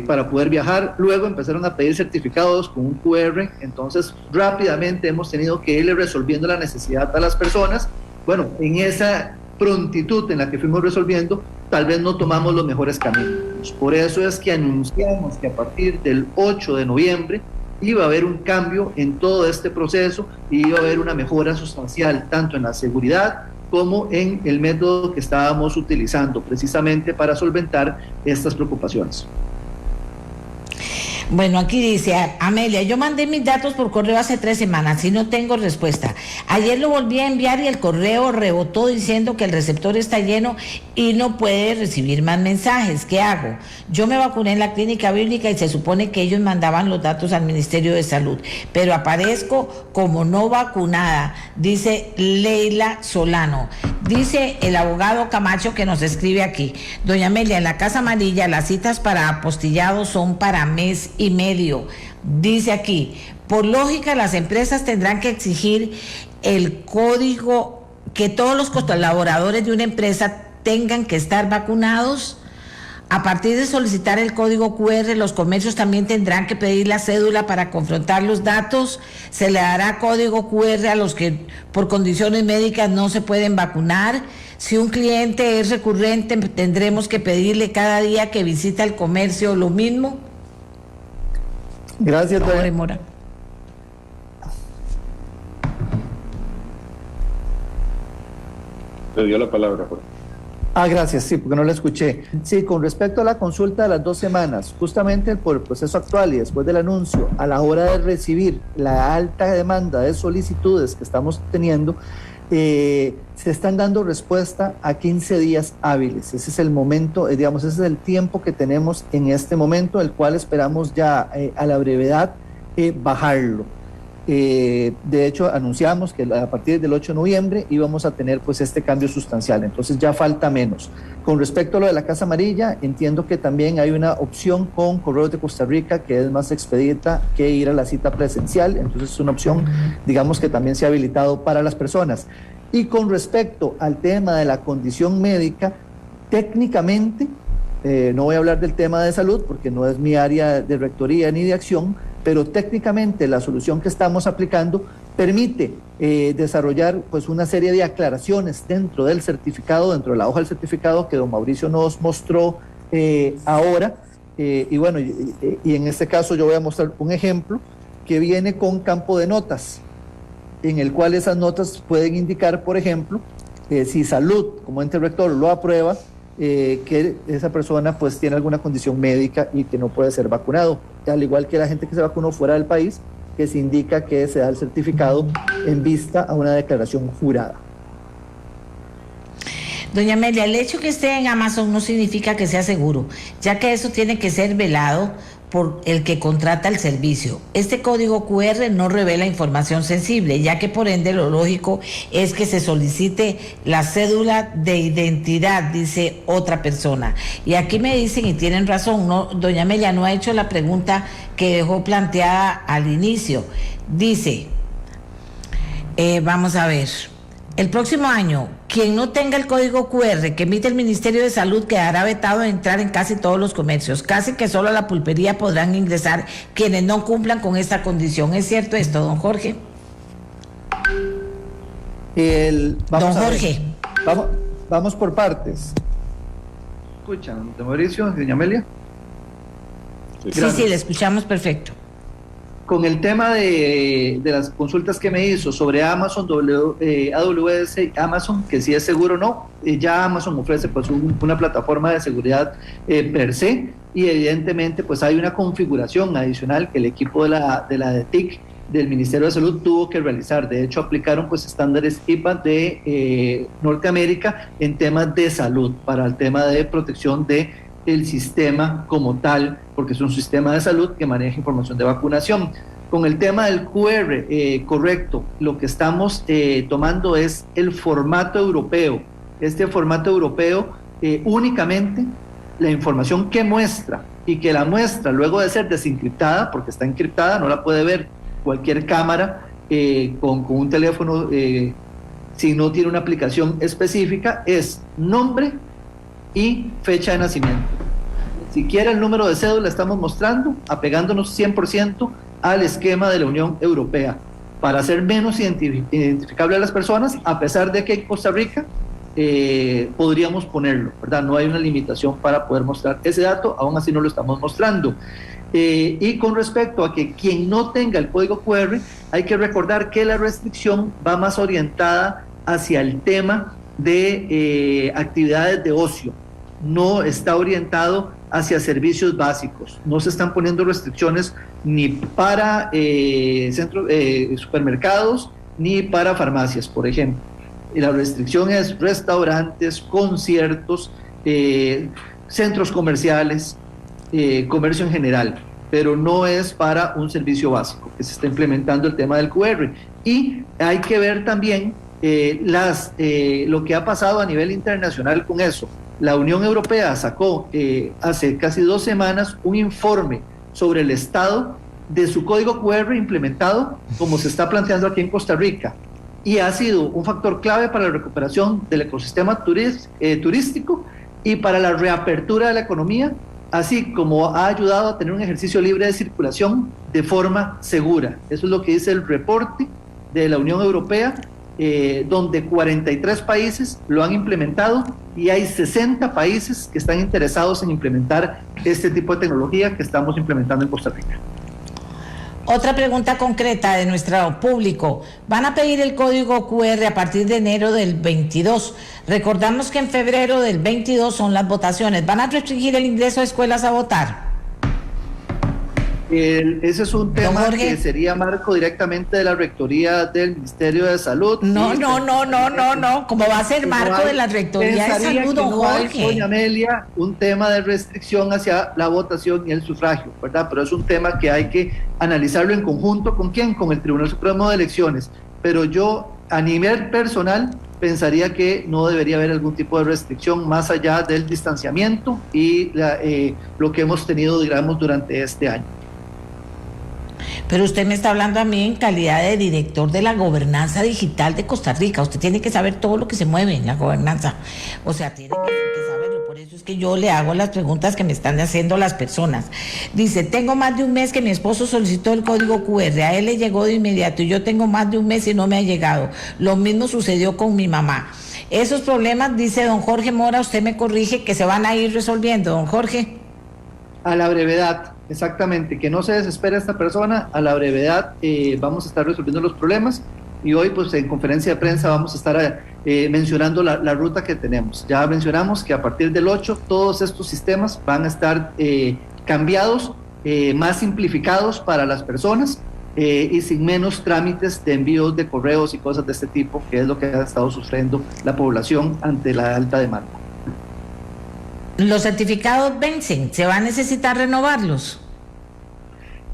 para poder viajar, luego empezaron a pedir certificados con un QR, entonces rápidamente hemos tenido que irle resolviendo la necesidad a las personas. Bueno, en esa prontitud en la que fuimos resolviendo, tal vez no tomamos los mejores caminos. Por eso es que anunciamos que a partir del 8 de noviembre iba a haber un cambio en todo este proceso y iba a haber una mejora sustancial, tanto en la seguridad como en el método que estábamos utilizando, precisamente para solventar estas preocupaciones. Bueno, aquí dice Amelia, yo mandé mis datos por correo hace 3 semanas y no tengo respuesta. Ayer lo volví a enviar y el correo rebotó diciendo que el receptor está lleno y no puede recibir más mensajes. ¿Qué hago? Yo me vacuné en la clínica bíblica y se supone que ellos mandaban los datos al Ministerio de Salud, pero aparezco como no vacunada, dice Leila Solano. Dice el abogado Camacho que nos escribe aquí, doña Amelia, en la Casa Amarilla las citas para apostillados son para mes y medio. Dice aquí, por lógica las empresas tendrán que exigir el código, que todos los colaboradores de una empresa tengan que estar vacunados. A partir de solicitar el código QR, los comercios también tendrán que pedir la cédula para confrontar los datos. Se le dará código QR a los que por condiciones médicas no se pueden vacunar. Si un cliente es recurrente, tendremos que pedirle cada día que visita el comercio lo mismo. Gracias, doña Mora. Le dio la palabra, Jorge. Gracias, sí, porque no la escuché. Sí, con respecto a la consulta de las 2 semanas, justamente por el proceso actual y después del anuncio, a la hora de recibir la alta demanda de solicitudes que estamos teniendo, se están dando respuesta a 15 días hábiles. Ese es el momento, digamos, ese es el tiempo que tenemos en este momento, el cual esperamos ya a la brevedad bajarlo. De hecho, anunciamos que a partir del 8 de noviembre íbamos a tener pues este cambio sustancial, entonces ya falta menos. Con respecto a lo de la Casa Amarilla, entiendo que también hay una opción con Correos de Costa Rica que es más expedita que ir a la cita presencial, entonces es una opción, digamos, que también se ha habilitado para las personas. Y con respecto al tema de la condición médica, técnicamente, no voy a hablar del tema de salud porque no es mi área de rectoría ni de acción, pero técnicamente la solución que estamos aplicando permite desarrollar pues una serie de aclaraciones dentro del certificado, dentro de la hoja del certificado que don Mauricio nos mostró ahora, y bueno, y en este caso yo voy a mostrar un ejemplo que viene con campo de notas, en el cual esas notas pueden indicar, por ejemplo, si salud como ente rector lo aprueba, que esa persona pues tiene alguna condición médica y que no puede ser vacunado, al igual que la gente que se vacunó fuera del país, que se indica que se da el certificado en vista a una declaración jurada. Doña Amelia, el hecho que esté en Amazon no significa que sea seguro, ya que eso tiene que ser velado por el que contrata el servicio. Este código QR no revela información sensible, ya que por ende lo lógico es que se solicite la cédula de identidad, dice otra persona. Y aquí me dicen, y tienen razón, no, doña Amelia no ha hecho la pregunta que dejó planteada al inicio. Dice, vamos a ver, el próximo año, quien no tenga el código QR que emite el Ministerio de Salud quedará vetado de entrar en casi todos los comercios. Casi que solo a la pulpería podrán ingresar quienes no cumplan con esta condición. ¿Es cierto esto, don Jorge? Don Jorge. Vamos por partes. ¿Escuchan, don Mauricio, doña Amelia? Sí, le escuchamos perfecto. Con el tema de las consultas que me hizo sobre Amazon, AWS, Amazon, que si es seguro o no, ya Amazon ofrece pues una plataforma de seguridad per se, y evidentemente pues hay una configuración adicional que el equipo de la DETIC del Ministerio de Salud tuvo que realizar. De hecho, aplicaron pues estándares IPA de Norteamérica en temas de salud, para el tema de protección del sistema como tal, porque es un sistema de salud que maneja información de vacunación. Con el tema del QR, correcto, lo que estamos tomando es el formato europeo. Este formato europeo únicamente la información que muestra, y que la muestra luego de ser desencriptada, porque está encriptada, no la puede ver cualquier cámara con un teléfono, si no tiene una aplicación específica, es nombre y fecha de nacimiento. Si quiere el número de cédula, estamos mostrando, apegándonos 100% al esquema de la Unión Europea, para hacer menos identificable a las personas, a pesar de que en Costa Rica podríamos ponerlo, ¿verdad? No hay una limitación para poder mostrar ese dato, aún así no lo estamos mostrando. Y con respecto a que quien no tenga el código QR, hay que recordar que la restricción va más orientada hacia el tema de actividades de ocio, no está orientado hacia servicios básicos. No se están poniendo restricciones ni para supermercados ni para farmacias, por ejemplo. Y la restricción es restaurantes, conciertos, centros comerciales, comercio en general, pero no es para un servicio básico que se está implementando el tema del QR. Y hay que ver también lo que ha pasado a nivel internacional con eso. La Unión Europea sacó hace casi 2 semanas un informe sobre el estado de su código QR implementado, como se está planteando aquí en Costa Rica, y ha sido un factor clave para la recuperación del ecosistema turístico y para la reapertura de la economía, así como ha ayudado a tener un ejercicio libre de circulación de forma segura. Eso es lo que dice el reporte de la Unión Europea, donde 43 países lo han implementado y hay 60 países que están interesados en implementar este tipo de tecnología que estamos implementando en Costa Rica. Otra pregunta concreta de nuestro público. Van a pedir el código QR a partir de enero del 22. Recordamos que en febrero del 22 son las votaciones. ¿Van a restringir el ingreso a escuelas a votar? Ese es un tema que sería marco directamente de la Rectoría del Ministerio de Salud. No. ¿Cómo va a ser marco de la Rectoría de Salud, don Jorge? Doña Amelia, un tema de restricción hacia la votación y el sufragio, ¿verdad? Pero es un tema que hay que analizarlo en conjunto. ¿Con quién? Con el Tribunal Supremo de Elecciones. Pero yo, a nivel personal, pensaría que no debería haber algún tipo de restricción más allá del distanciamiento y lo que hemos tenido, digamos, durante este año. Pero usted me está hablando a mí en calidad de director de la gobernanza digital de Costa Rica. Usted tiene que saber todo lo que se mueve en la gobernanza. O sea, tiene que saberlo. Por eso es que yo le hago las preguntas que me están haciendo las personas. Dice, tengo más de un mes que mi esposo solicitó el código QR. A él le llegó de inmediato y yo tengo más de un mes y no me ha llegado. Lo mismo sucedió con mi mamá. Esos problemas, dice don Jorge Mora, usted me corrige, que se van a ir resolviendo, don Jorge. A la brevedad, exactamente, que no se desespere esta persona, a la brevedad vamos a estar resolviendo los problemas, y hoy pues en conferencia de prensa vamos a estar mencionando la ruta que tenemos. Ya mencionamos que a partir del 8 todos estos sistemas van a estar cambiados, más simplificados para las personas y sin menos trámites de envíos de correos y cosas de este tipo, que es lo que ha estado sufriendo la población ante la alta demanda. ¿Los certificados vencen? ¿Se va a necesitar renovarlos?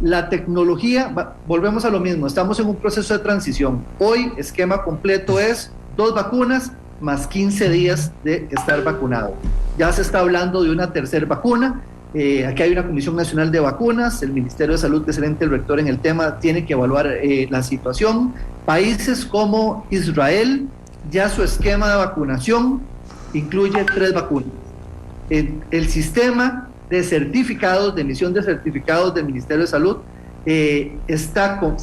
La tecnología, volvemos a lo mismo, estamos en un proceso de transición. Hoy, esquema completo es 2 vacunas más 15 días de estar vacunado. Ya se está hablando de una tercera vacuna. Aquí hay una Comisión Nacional de Vacunas, el Ministerio de Salud, que es el ente rector en el tema, tiene que evaluar la situación. Países como Israel, ya su esquema de vacunación incluye 3 vacunas. El sistema de certificados, de emisión de certificados del Ministerio de Salud se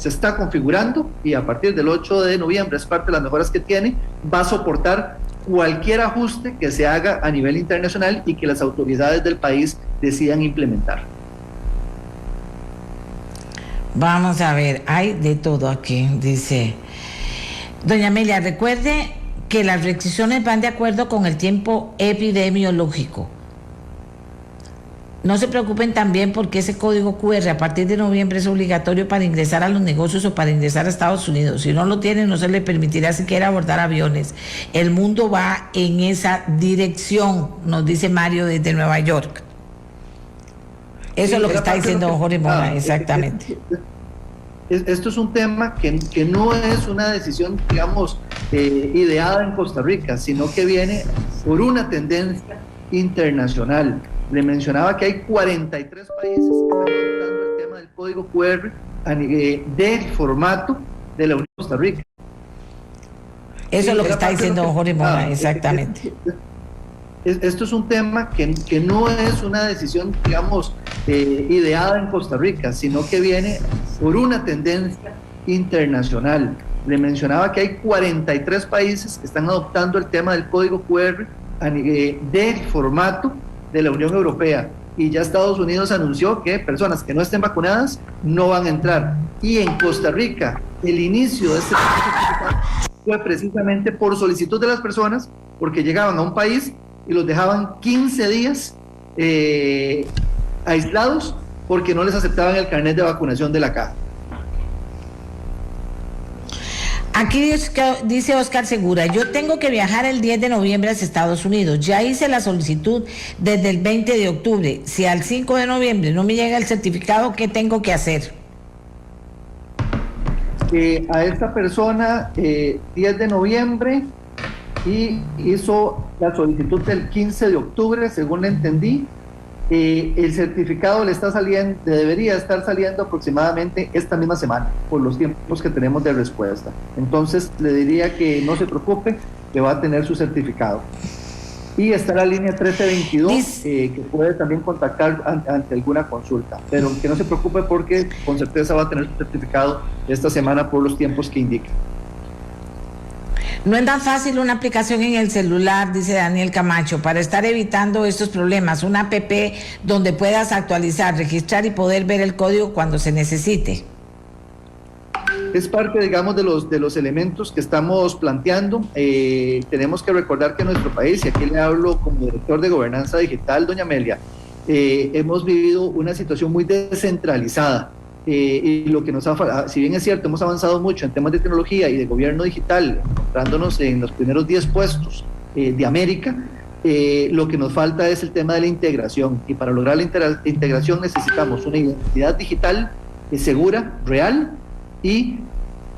está configurando, y a partir del 8 de noviembre, es parte de las mejoras que tiene, va a soportar cualquier ajuste que se haga a nivel internacional y que las autoridades del país decidan implementar. Vamos a ver, hay de todo aquí, dice doña Amelia, recuerde que las restricciones van de acuerdo con el tiempo epidemiológico. No se preocupen también porque ese código QR a partir de noviembre es obligatorio para ingresar a los negocios o para ingresar a Estados Unidos. Si no lo tienen, no se le permitirá siquiera abordar aviones. El mundo va en esa dirección, nos dice Mario desde Nueva York. Eso es lo que está diciendo Jorge Mora, exactamente. Esto es un tema que no es una decisión, digamos, ideada en Costa Rica, sino que viene por una tendencia internacional. Le mencionaba que hay 43 países que están adoptando el tema del código QR del formato de la Unión de Costa Rica. Eso es lo que está diciendo Jorge Mora, exactamente. Esto es un tema que no es una decisión, digamos, ideada en Costa Rica, sino que viene por una tendencia internacional. Le mencionaba que hay 43 países que están adoptando el tema del código QR del formato de la Unión Europea, y ya Estados Unidos anunció que personas que no estén vacunadas no van a entrar. Y en Costa Rica, el inicio de este proceso fue precisamente por solicitud de las personas, porque llegaban a un país y los dejaban 15 días aislados porque no les aceptaban el carnet de vacunación de la caja. Aquí dice Oscar Segura, yo tengo que viajar el 10 de noviembre hacia Estados Unidos. Ya hice la solicitud desde el 20 de octubre. Si al 5 de noviembre no me llega el certificado, ¿qué tengo que hacer? A esta persona, 10 de noviembre, y hizo la solicitud del 15 de octubre, según le entendí. El certificado le está saliendo, debería estar saliendo aproximadamente esta misma semana, por los tiempos que tenemos de respuesta. Entonces le diría que no se preocupe, que va a tener su certificado. Y está la línea 1322, que puede también contactar ante alguna consulta, pero que no se preocupe porque con certeza va a tener su certificado esta semana por los tiempos que indica. No es tan fácil una aplicación en el celular, dice Daniel Camacho, para estar evitando estos problemas, una app donde puedas actualizar, registrar y poder ver el código cuando se necesite. Es parte, digamos, de los elementos que estamos planteando. Tenemos que recordar que en nuestro país, y aquí le hablo como director de Gobernanza Digital, doña Amelia, hemos vivido una situación muy descentralizada. Y lo que nos ha, si bien es cierto, hemos avanzado mucho en temas de tecnología y de gobierno digital, encontrándonos en los primeros 10 puestos de América, lo que nos falta es el tema de la integración, y para lograr la integración necesitamos una identidad digital segura, real, y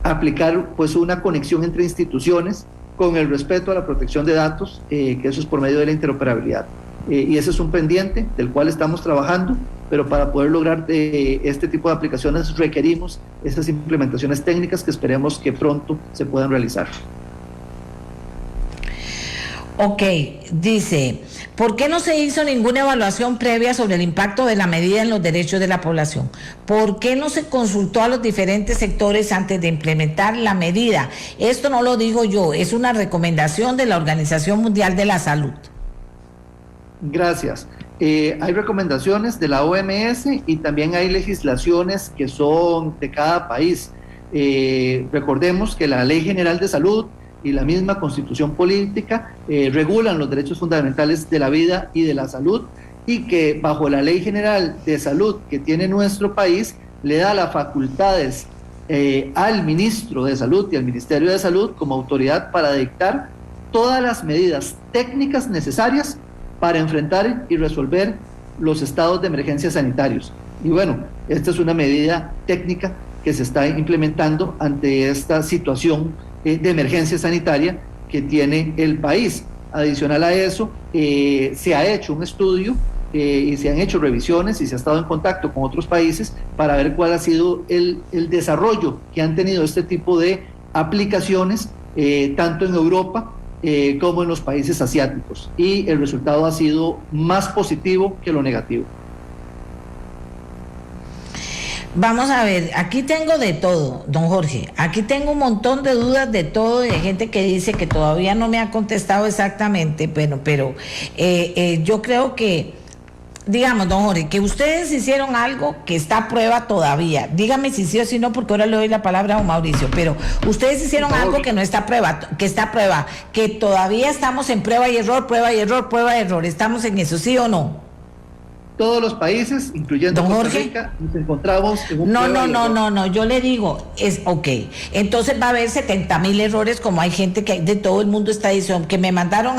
aplicar pues una conexión entre instituciones con el respeto a la protección de datos, que eso es por medio de la interoperabilidad. Y ese es un pendiente del cual estamos trabajando, pero para poder lograr este tipo de aplicaciones requerimos esas implementaciones técnicas que esperemos que pronto se puedan realizar. Ok, dice, ¿por qué no se hizo ninguna evaluación previa sobre el impacto de la medida en los derechos de la población? ¿Por qué no se consultó a los diferentes sectores antes de implementar la medida? Esto no lo digo yo, es una recomendación de la Organización Mundial de la Salud. Gracias. Hay recomendaciones de la OMS y también hay legislaciones que son de cada país. Recordemos que la Ley General de Salud y la misma Constitución Política regulan los derechos fundamentales de la vida y de la salud, y que bajo la Ley General de Salud que tiene nuestro país le da las facultades al Ministro de Salud y al Ministerio de Salud como autoridad para dictar todas las medidas técnicas necesarias para enfrentar y resolver los estados de emergencia sanitarios. Y bueno, esta es una medida técnica que se está implementando ante esta situación de emergencia sanitaria que tiene el país. Adicional a eso, se ha hecho un estudio y se han hecho revisiones y se ha estado en contacto con otros países para ver cuál ha sido el desarrollo que han tenido este tipo de aplicaciones, tanto en Europa como en los países asiáticos, y el resultado ha sido más positivo que lo negativo. Vamos a ver, aquí tengo de todo, don Jorge, aquí tengo un montón de dudas de todo, y de gente que dice que todavía no me ha contestado exactamente, pero yo creo que, digamos, don Jorge, que ustedes hicieron algo que está a prueba todavía. Dígame si sí o si no, porque ahora le doy la palabra a don Mauricio, pero ustedes hicieron algo que no está a prueba, que está a prueba, que todavía estamos en prueba y error, prueba y error, prueba y error. ¿Estamos en eso, sí o no? todos los países, incluyendo Don Costa Jorge. Rica, nos encontramos en un No, yo le digo, es ok, entonces va a haber 70,000 errores, como hay gente que de todo el mundo está diciendo, que me mandaron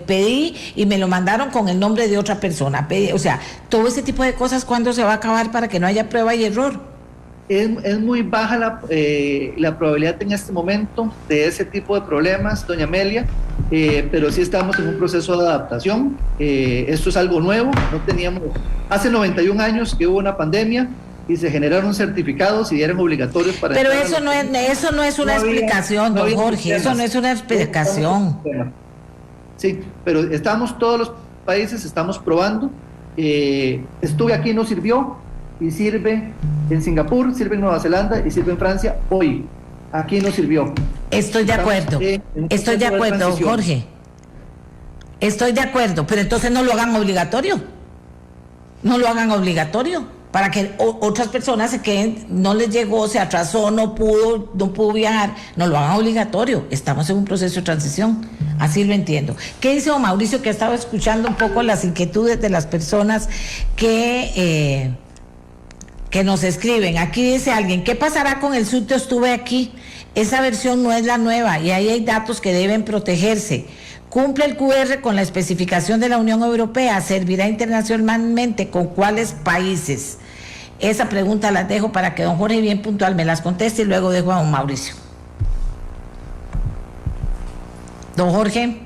pedí y me lo mandaron con el nombre de otra persona, o sea, todo ese tipo de cosas, ¿cuándo se va a acabar para que no haya prueba y error? Es muy baja la probabilidad en este momento de ese tipo de problemas, doña Amelia, pero sí estamos en un proceso de adaptación. Esto es algo nuevo, no teníamos, hace 91 años que hubo una pandemia y se generaron certificados y eran obligatorios para... Pero eso no es una explicación, don Jorge, eso no es una explicación. Sí, pero estamos todos los países, estamos probando. Estuve aquí, no sirvió, y sirve en Singapur, sirve en Nueva Zelanda y sirve en Francia hoy. Aquí no sirvió. Estoy de acuerdo, Jorge. Estoy de acuerdo, pero entonces no lo hagan obligatorio. No lo hagan obligatorio para que otras personas se queden, no les llegó, se atrasó, no pudo viajar, no lo hagan obligatorio. Estamos en un proceso de transición, así lo entiendo. ¿Qué dice don Mauricio, que estaba escuchando un poco las inquietudes de las personas que nos escriben? Aquí dice alguien, ¿qué pasará con el SUTE? Estuve aquí, esa versión no es la nueva y ahí hay datos que deben protegerse. ¿Cumple el QR con la especificación de la Unión Europea? ¿Servirá internacionalmente? ¿Con cuáles países? Esa pregunta las dejo para que don Jorge bien puntual me las conteste y luego dejo a don Mauricio. Don Jorge.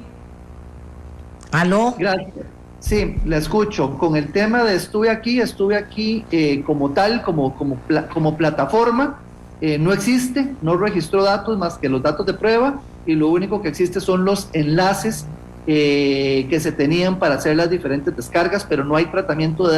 ¿Aló? Gracias. Sí, la escucho. Con el tema de estuve aquí como tal, como plataforma, no existe, no registró datos más que los datos de prueba y lo único que existe son los enlaces que se tenían para hacer las diferentes descargas, pero no hay tratamiento de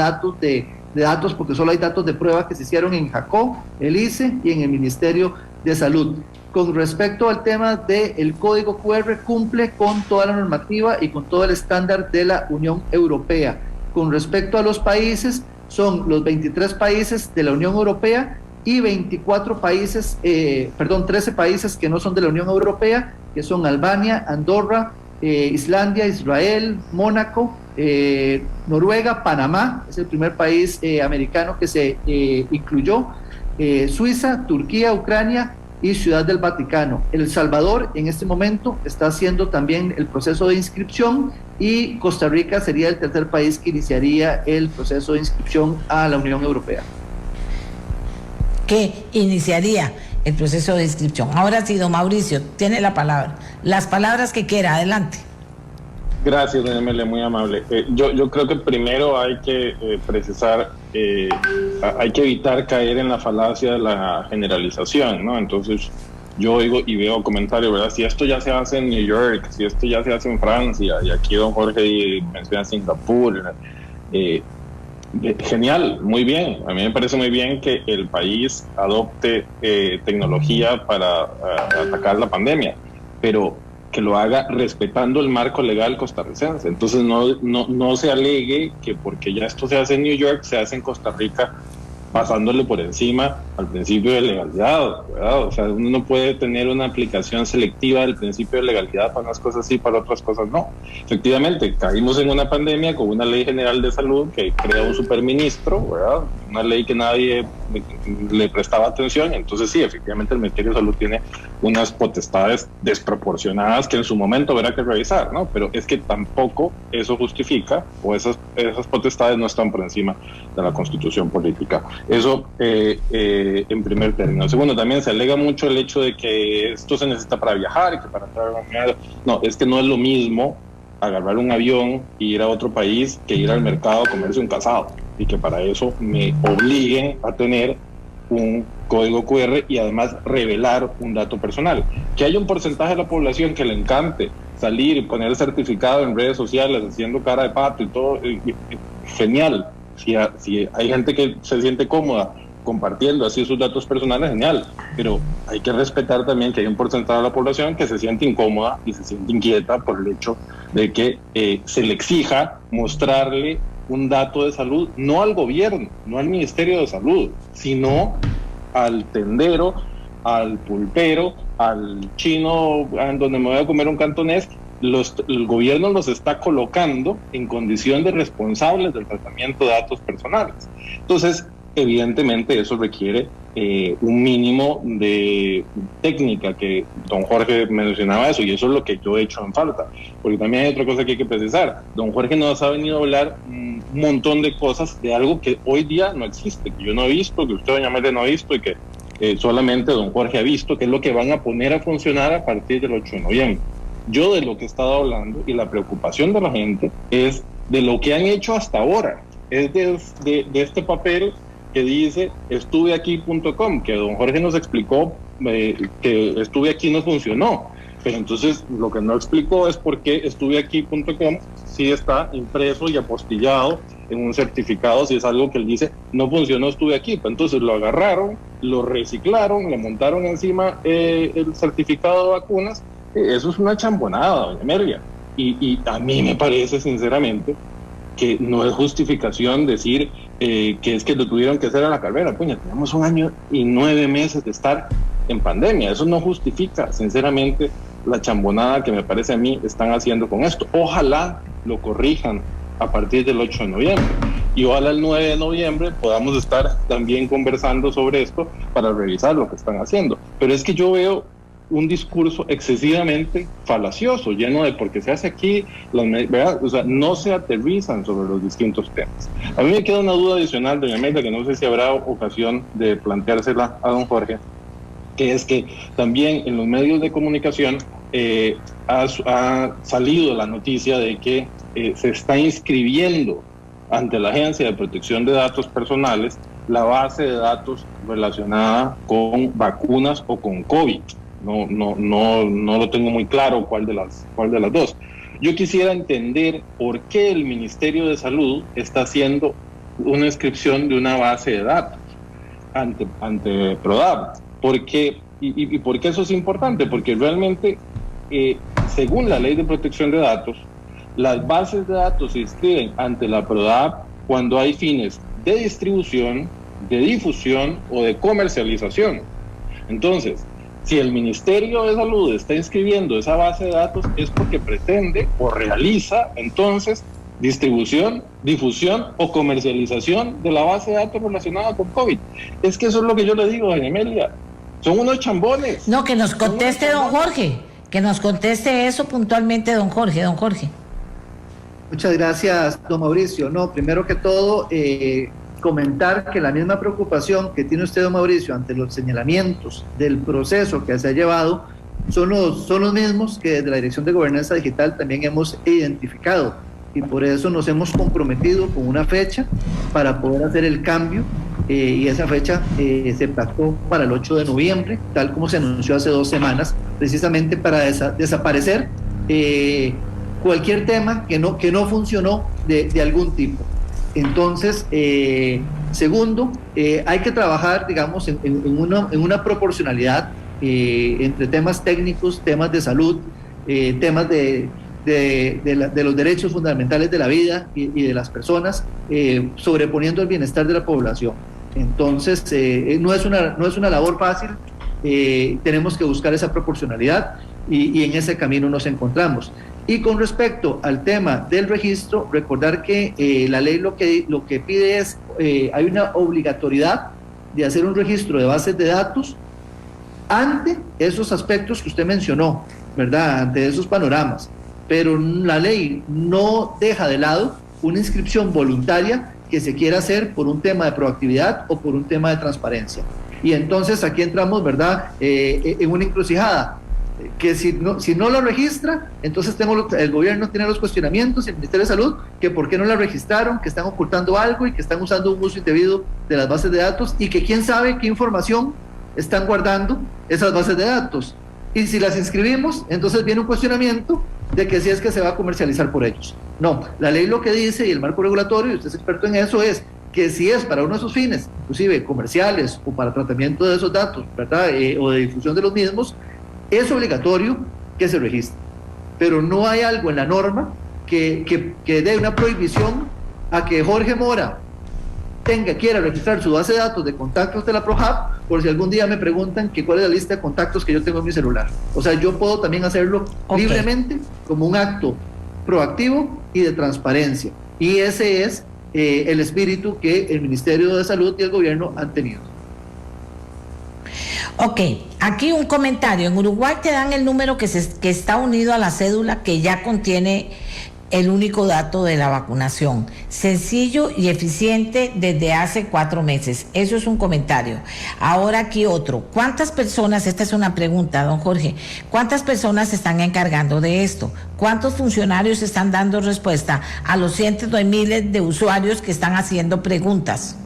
datos porque solo hay datos de prueba que se hicieron en JACO, el ICE y en el Ministerio de Salud. Con respecto al tema del código QR, cumple con toda la normativa y con todo el estándar de la Unión Europea. Con respecto a los países, son los 23 países de la Unión Europea y 24 países, 13 países que no son de la Unión Europea, que son Albania, Andorra, Islandia, Israel, Mónaco, Noruega, Panamá, es el primer país americano que se incluyó, Suiza, Turquía, Ucrania y Ciudad del Vaticano. El Salvador en este momento está haciendo también el proceso de inscripción y Costa Rica sería el tercer país que iniciaría el proceso de inscripción a la Unión Europea. Que iniciaría el proceso de inscripción. Ahora sí, don Mauricio, tiene la palabra. Las palabras que quiera, adelante. Gracias, doña Amelia, muy amable. Yo creo que primero hay que precisar, hay que evitar caer en la falacia de la generalización, ¿no? Entonces, yo oigo y veo comentarios, ¿verdad? Si esto ya se hace en New York, si esto ya se hace en Francia, y aquí don Jorge menciona Singapur, genial, muy bien. A mí me parece muy bien que el país adopte tecnología para atacar la pandemia, pero que lo haga respetando el marco legal costarricense. Entonces no se alegue que porque ya esto se hace en New York, se hace en Costa Rica, pasándole por encima al principio de legalidad, ¿verdad? O sea, uno no puede tener una aplicación selectiva del principio de legalidad para unas cosas sí, para otras cosas no. Efectivamente, caímos en una pandemia con una ley general de salud que crea un superministro, ¿verdad? Una ley que nadie le prestaba atención. Entonces sí, efectivamente el Ministerio de Salud tiene unas potestades desproporcionadas que en su momento habrá que revisar, ¿no? Pero es que tampoco eso justifica, o esas potestades no están por encima de la Constitución política. Eso en primer término. Segundo, también se alega mucho el hecho de que esto se necesita para viajar y que para entrar a la... No, es que no es lo mismo agarrar un avión e ir a otro país que ir al mercado a comerse un casado, y que para eso me obliguen a tener un código QR y además revelar un dato personal. Que haya un porcentaje de la población que le encante salir y poner el certificado en redes sociales haciendo cara de pato y todo, genial. Si hay gente que se siente cómoda compartiendo así sus datos personales, genial, pero hay que respetar también que hay un porcentaje de la población que se siente incómoda y se siente inquieta por el hecho de que se le exija mostrarle un dato de salud, no al gobierno, no al Ministerio de Salud, sino al tendero, al pulpero, al chino donde me voy a comer un cantonés, el gobierno los está colocando en condición de responsables del tratamiento de datos personales. Entonces, evidentemente eso requiere un mínimo de técnica, que don Jorge mencionaba eso, y eso es lo que yo he hecho en falta, porque también hay otra cosa que hay que precisar. Don Jorge nos ha venido a hablar un montón de cosas de algo que hoy día no existe, que yo no he visto, que usted, doña Amelia, no ha visto, y que solamente don Jorge ha visto, que es lo que van a poner a funcionar a partir del 8 de noviembre. Yo de lo que he estado hablando, y la preocupación de la gente, es de lo que han hecho hasta ahora, es de este papel que dice estuveaquí.com, que don Jorge nos explicó que estuve aquí no funcionó, pero entonces lo que no explicó es por qué estuveaquí.com sí está impreso y apostillado en un certificado, si es algo que él dice no funcionó, estuve aquí. Entonces lo agarraron, lo reciclaron, le montaron encima el certificado de vacunas. Eso es una chambonada, doña Amelia, y a mí me parece sinceramente que no es justificación decir que es que lo tuvieron que hacer a la carrera. Puña, tenemos 1 año y 9 meses de estar en pandemia. Eso no justifica, sinceramente, la chambonada que me parece a mí están haciendo con esto. Ojalá lo corrijan a partir del 8 de noviembre. Y ojalá el 9 de noviembre podamos estar también conversando sobre esto para revisar lo que están haciendo. Pero es que yo veo un discurso excesivamente falacioso, lleno de porque se hace aquí, ¿verdad? O sea, no se aterrizan sobre los distintos temas. A mí me queda una duda adicional, doña Amelia, que no sé si habrá ocasión de planteársela a don Jorge, que es que también en los medios de comunicación ha salido la noticia de que se está inscribiendo ante la Agencia de Protección de Datos Personales la base de datos relacionada con vacunas o con COVID. No lo tengo muy claro cuál de las dos. Yo quisiera entender por qué el Ministerio de Salud está haciendo una inscripción de una base de datos ante PRODAV. ¿Y por qué eso es importante? Porque realmente, según la Ley de Protección de Datos, las bases de datos se inscriben ante la PRODAV cuando hay fines de distribución, de difusión o de comercialización. Entonces, si el Ministerio de Salud está inscribiendo esa base de datos es porque pretende o realiza entonces distribución, difusión o comercialización de la base de datos relacionada con COVID. Es que eso es lo que yo le digo, doña Amelia. Son unos chambones. No, que nos conteste don Jorge, que nos conteste eso puntualmente don Jorge. Muchas gracias, don Mauricio. No, primero que todo, comentar que la misma preocupación que tiene usted, don Mauricio, ante los señalamientos del proceso que se ha llevado son los mismos que desde la Dirección de Gobernanza Digital también hemos identificado, y por eso nos hemos comprometido con una fecha para poder hacer el cambio, y esa fecha se pactó para el 8 de noviembre, tal como se anunció hace 2 semanas, precisamente para desaparecer cualquier tema que no funcionó de algún tipo. Entonces, segundo, hay que trabajar, digamos, en una proporcionalidad entre temas técnicos, temas de salud, temas de los derechos fundamentales de la vida y de las personas, sobreponiendo el bienestar de la población. Entonces, no es una labor fácil, tenemos que buscar esa proporcionalidad y en ese camino nos encontramos. Y con respecto al tema del registro, recordar que la ley lo que pide es, hay una obligatoriedad de hacer un registro de bases de datos ante esos aspectos que usted mencionó, ¿verdad? Ante esos panoramas. Pero la ley no deja de lado una inscripción voluntaria que se quiera hacer por un tema de proactividad o por un tema de transparencia. Y entonces aquí entramos, ¿verdad?, en una encrucijada, que si no la registra, entonces el gobierno tiene los cuestionamientos, el Ministerio de Salud, que por qué no la registraron, que están ocultando algo y que están usando un uso indebido de las bases de datos, y que quién sabe qué información están guardando esas bases de datos. Y si las inscribimos, entonces viene un cuestionamiento de que si es que se va a comercializar por ellos. No, la ley lo que dice, y el marco regulatorio, y usted es experto en eso, es que si es para uno de esos fines, inclusive comerciales o para tratamiento de esos datos, ¿verdad?, o de difusión de los mismos, es obligatorio que se registre. Pero no hay algo en la norma que dé una prohibición a que Jorge Mora quiera registrar su base de datos de contactos de la PROJAP, por si algún día me preguntan que cuál es la lista de contactos que yo tengo en mi celular. O sea, yo puedo también hacerlo libremente como un acto proactivo y de transparencia. Y ese es el espíritu que el Ministerio de Salud y el gobierno han tenido. Ok, aquí un comentario. En Uruguay te dan el número que está unido a la cédula que ya contiene el único dato de la vacunación. Sencillo y eficiente desde hace 4 meses. Eso es un comentario. Ahora aquí otro. ¿Cuántas personas, esta es una pregunta, don Jorge, cuántas personas se están encargando de esto? ¿Cuántos funcionarios están dando respuesta a los cientos de miles de usuarios que están haciendo preguntas?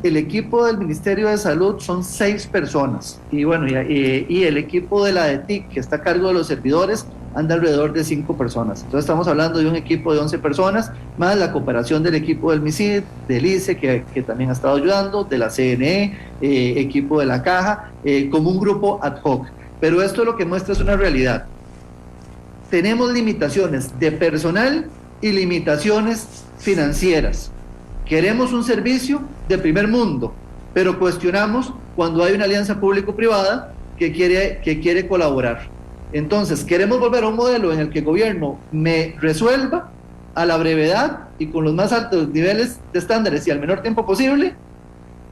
El equipo del Ministerio de Salud son 6 personas y bueno, y el equipo de la ETIC, que está a cargo de los servidores, anda alrededor de 5 personas. Entonces estamos hablando de un equipo de 11 personas, más la cooperación del equipo del MISID, del ICE, que también ha estado ayudando, de la CNE, equipo de la Caja, como un grupo ad hoc. Pero esto lo que muestra es una realidad. Tenemos limitaciones de personal y limitaciones financieras. Queremos un servicio de primer mundo, pero cuestionamos cuando hay una alianza público-privada que quiere colaborar. Entonces, queremos volver a un modelo en el que el gobierno me resuelva a la brevedad y con los más altos niveles de estándares y al menor tiempo posible,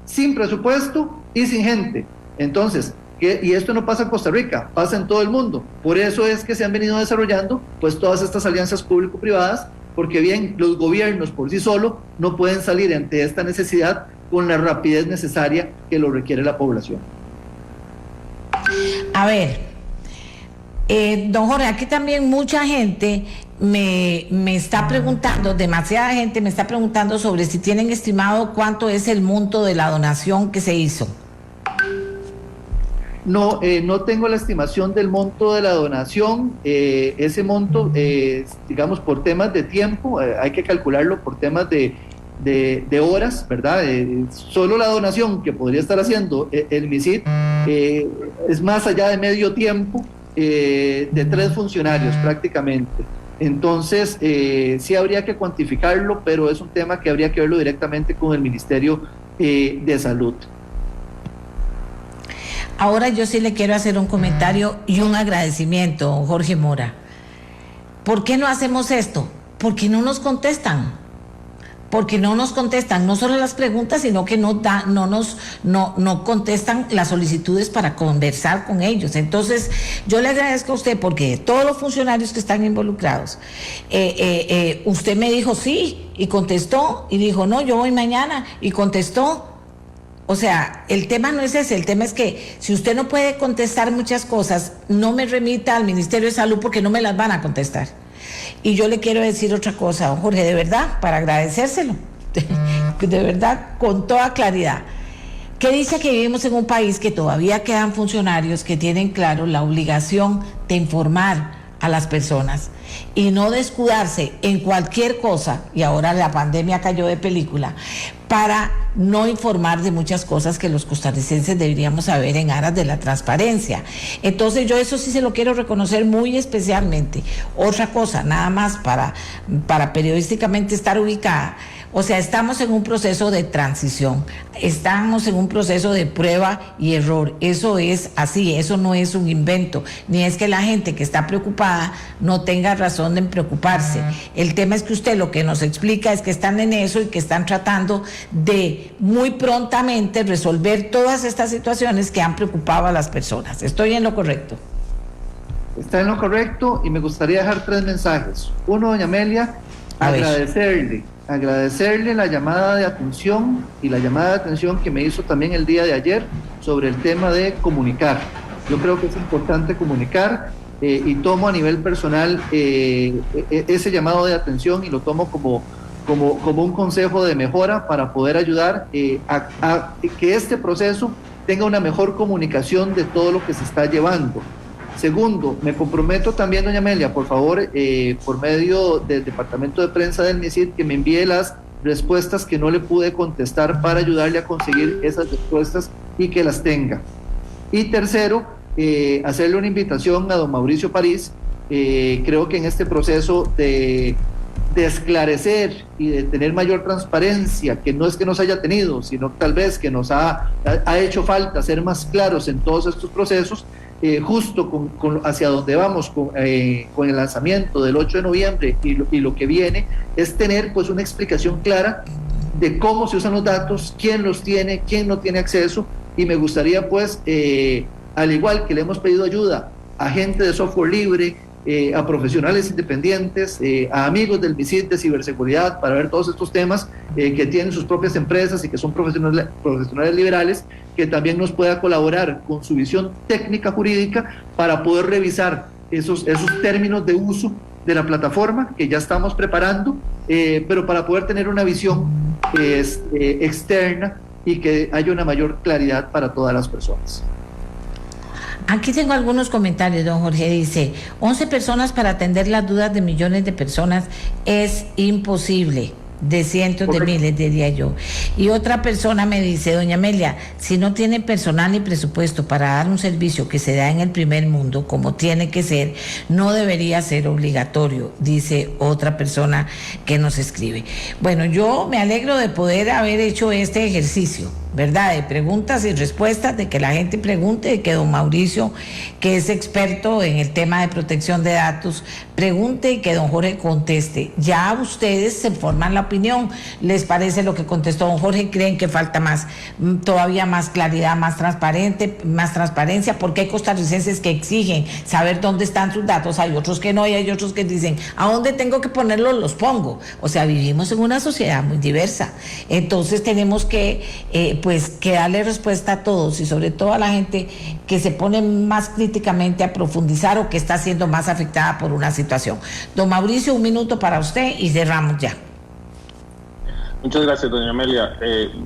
sin presupuesto y sin gente. Entonces, y esto no pasa en Costa Rica, pasa en todo el mundo. Por eso es que se han venido desarrollando pues todas estas alianzas público-privadas, porque bien, los gobiernos por sí solos no pueden salir ante esta necesidad con la rapidez necesaria que lo requiere la población. A ver, don Jorge, aquí también mucha gente me está preguntando, demasiada gente me está preguntando sobre si tienen estimado cuánto es el monto de la donación que se hizo. No, no tengo la estimación del monto de la donación. Ese monto, digamos, por temas de tiempo, hay que calcularlo por temas de horas, ¿verdad? Solo la donación que podría estar haciendo el MISID es más allá de medio tiempo de 3 funcionarios prácticamente. Entonces, sí habría que cuantificarlo, pero es un tema que habría que verlo directamente con el Ministerio de Salud. Ahora yo sí le quiero hacer un comentario y un agradecimiento, don Jorge Mora. ¿Por qué no hacemos esto? Porque no nos contestan. Porque no nos contestan no solo las preguntas, sino que no contestan las solicitudes para conversar con ellos. Entonces, yo le agradezco a usted porque todos los funcionarios que están involucrados, usted me dijo sí y contestó y dijo no, yo voy mañana y contestó. O sea, el tema no es ese, el tema es que si usted no puede contestar muchas cosas, no me remita al Ministerio de Salud porque no me las van a contestar. Y yo le quiero decir otra cosa, don Jorge, de verdad, para agradecérselo, de verdad, con toda claridad, que dice que vivimos en un país que todavía quedan funcionarios que tienen claro la obligación de informar a las personas y no de escudarse en cualquier cosa, y ahora la pandemia cayó de película, para no informar de muchas cosas que los costarricenses deberíamos saber en aras de la transparencia. Entonces yo eso sí se lo quiero reconocer muy especialmente. Otra cosa, nada más para periodísticamente estar ubicada. O sea, estamos en un proceso de transición, estamos en un proceso de prueba y error. Eso es así, eso no es un invento, ni es que la gente que está preocupada no tenga razón de preocuparse. El tema es que usted lo que nos explica es que están en eso y que están tratando de muy prontamente resolver todas estas situaciones que han preocupado a las personas. ¿Estoy en lo correcto? Está en lo correcto y me gustaría dejar 3 mensajes. Uno, doña Amelia, agradecerle la llamada de atención y la llamada de atención que me hizo también el día de ayer sobre el tema de comunicar. Yo creo que es importante comunicar y tomo a nivel personal ese llamado de atención y lo tomo como un consejo de mejora para poder ayudar a que este proceso tenga una mejor comunicación de todo lo que se está llevando. Segundo, me comprometo también, doña Amelia, por favor, por medio del Departamento de Prensa del MISID, que me envíe las respuestas que no le pude contestar para ayudarle a conseguir esas respuestas y que las tenga. Y tercero, hacerle una invitación a don Mauricio París. Creo que en este proceso de de esclarecer y de tener mayor transparencia, que no es que nos haya tenido, sino tal vez que nos ha hecho falta ser más claros en todos estos procesos, justo hacia donde vamos con el lanzamiento del 8 de noviembre y lo que viene, es tener pues una explicación clara de cómo se usan los datos, quién los tiene, quién no tiene acceso, y me gustaría pues, al igual que le hemos pedido ayuda a gente de software libre, a profesionales independientes, a amigos del MISID de ciberseguridad para ver todos estos temas, que tienen sus propias empresas y que son profesionales liberales, que también nos pueda colaborar con su visión técnica jurídica para poder revisar esos términos de uso de la plataforma que ya estamos preparando, pero para poder tener una visión externa y que haya una mayor claridad para todas las personas. Aquí tengo algunos comentarios, don Jorge. Dice, 11 personas para atender las dudas de millones de personas es imposible. De cientos de miles, diría yo. Y otra persona me dice, doña Amelia, si no tiene personal ni presupuesto para dar un servicio que se da en el primer mundo, como tiene que ser, no debería ser obligatorio, dice otra persona que nos escribe. Bueno, yo me alegro de poder haber hecho este ejercicio, ¿verdad? De preguntas y respuestas, de que la gente pregunte, de que don Mauricio, que es experto en el tema de protección de datos, pregunte y que don Jorge conteste. Ya ustedes se forman la opinión. ¿Les parece lo que contestó don Jorge? ¿Creen que falta más, todavía más claridad, más transparencia? Porque hay costarricenses que exigen saber dónde están sus datos, hay otros que no, y hay otros que dicen, ¿a dónde tengo que ponerlos? Los pongo. O sea, vivimos en una sociedad muy diversa. Entonces tenemos que darle respuesta a todos, y sobre todo a la gente que se pone más críticamente a profundizar o que está siendo más afectada por una situación. Don Mauricio, un minuto para usted y cerramos ya. Muchas gracias, doña Amelia.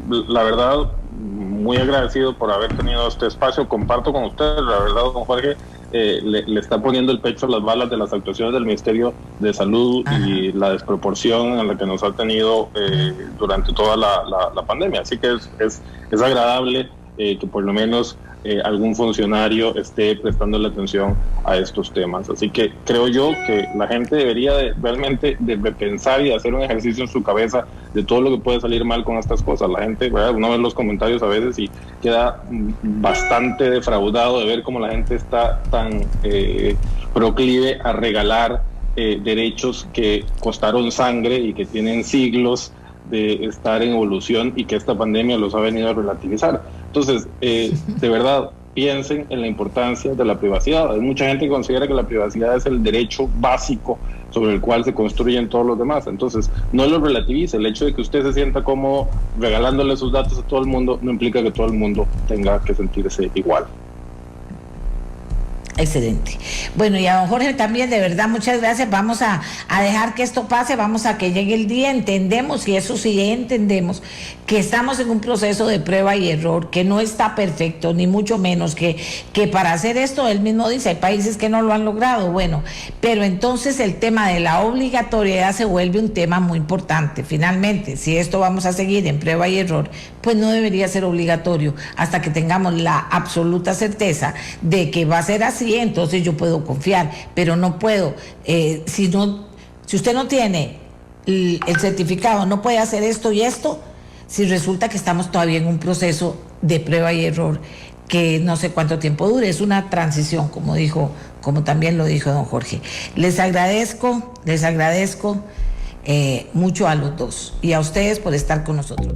La verdad, muy agradecido por haber tenido este espacio. Comparto con usted, la verdad, don Jorge, le está poniendo el pecho a las balas de las actuaciones del Ministerio de Salud. Ajá. Y la desproporción en la que nos ha tenido durante toda la pandemia. Así que es agradable que por lo menos algún funcionario esté prestándole atención a estos temas. Así que creo yo que la gente debería realmente de pensar y hacer un ejercicio en su cabeza de todo lo que puede salir mal con estas cosas. La gente, ¿verdad? Uno ve los comentarios a veces y queda bastante defraudado de ver cómo la gente está tan proclive a regalar derechos que costaron sangre y que tienen siglos de estar en evolución, y que esta pandemia los ha venido a relativizar. Entonces, de verdad, piensen en la importancia de la privacidad. Hay mucha gente que considera que la privacidad es el derecho básico sobre el cual se construyen todos los demás. Entonces, no lo relativice. El hecho de que usted se sienta cómodo regalándole sus datos a todo el mundo no implica que todo el mundo tenga que sentirse igual. Excelente. Bueno, y a don Jorge también, de verdad, muchas gracias. Vamos a dejar que esto pase, vamos a que llegue el día. Entendemos, y eso sí entendemos, que estamos en un proceso de prueba y error, que no está perfecto, ni mucho menos, que para hacer esto, él mismo dice, hay países que no lo han logrado. Bueno, pero entonces el tema de la obligatoriedad se vuelve un tema muy importante. Finalmente, si esto vamos a seguir en prueba y error, pues no debería ser obligatorio hasta que tengamos la absoluta certeza de que va a ser así. Entonces yo puedo confiar, pero no puedo, si usted no tiene el certificado, no puede hacer esto y esto, si resulta que estamos todavía en un proceso de prueba y error que no sé cuánto tiempo dure. Es una transición, como también lo dijo don Jorge. Les agradezco mucho a los dos y a ustedes por estar con nosotros.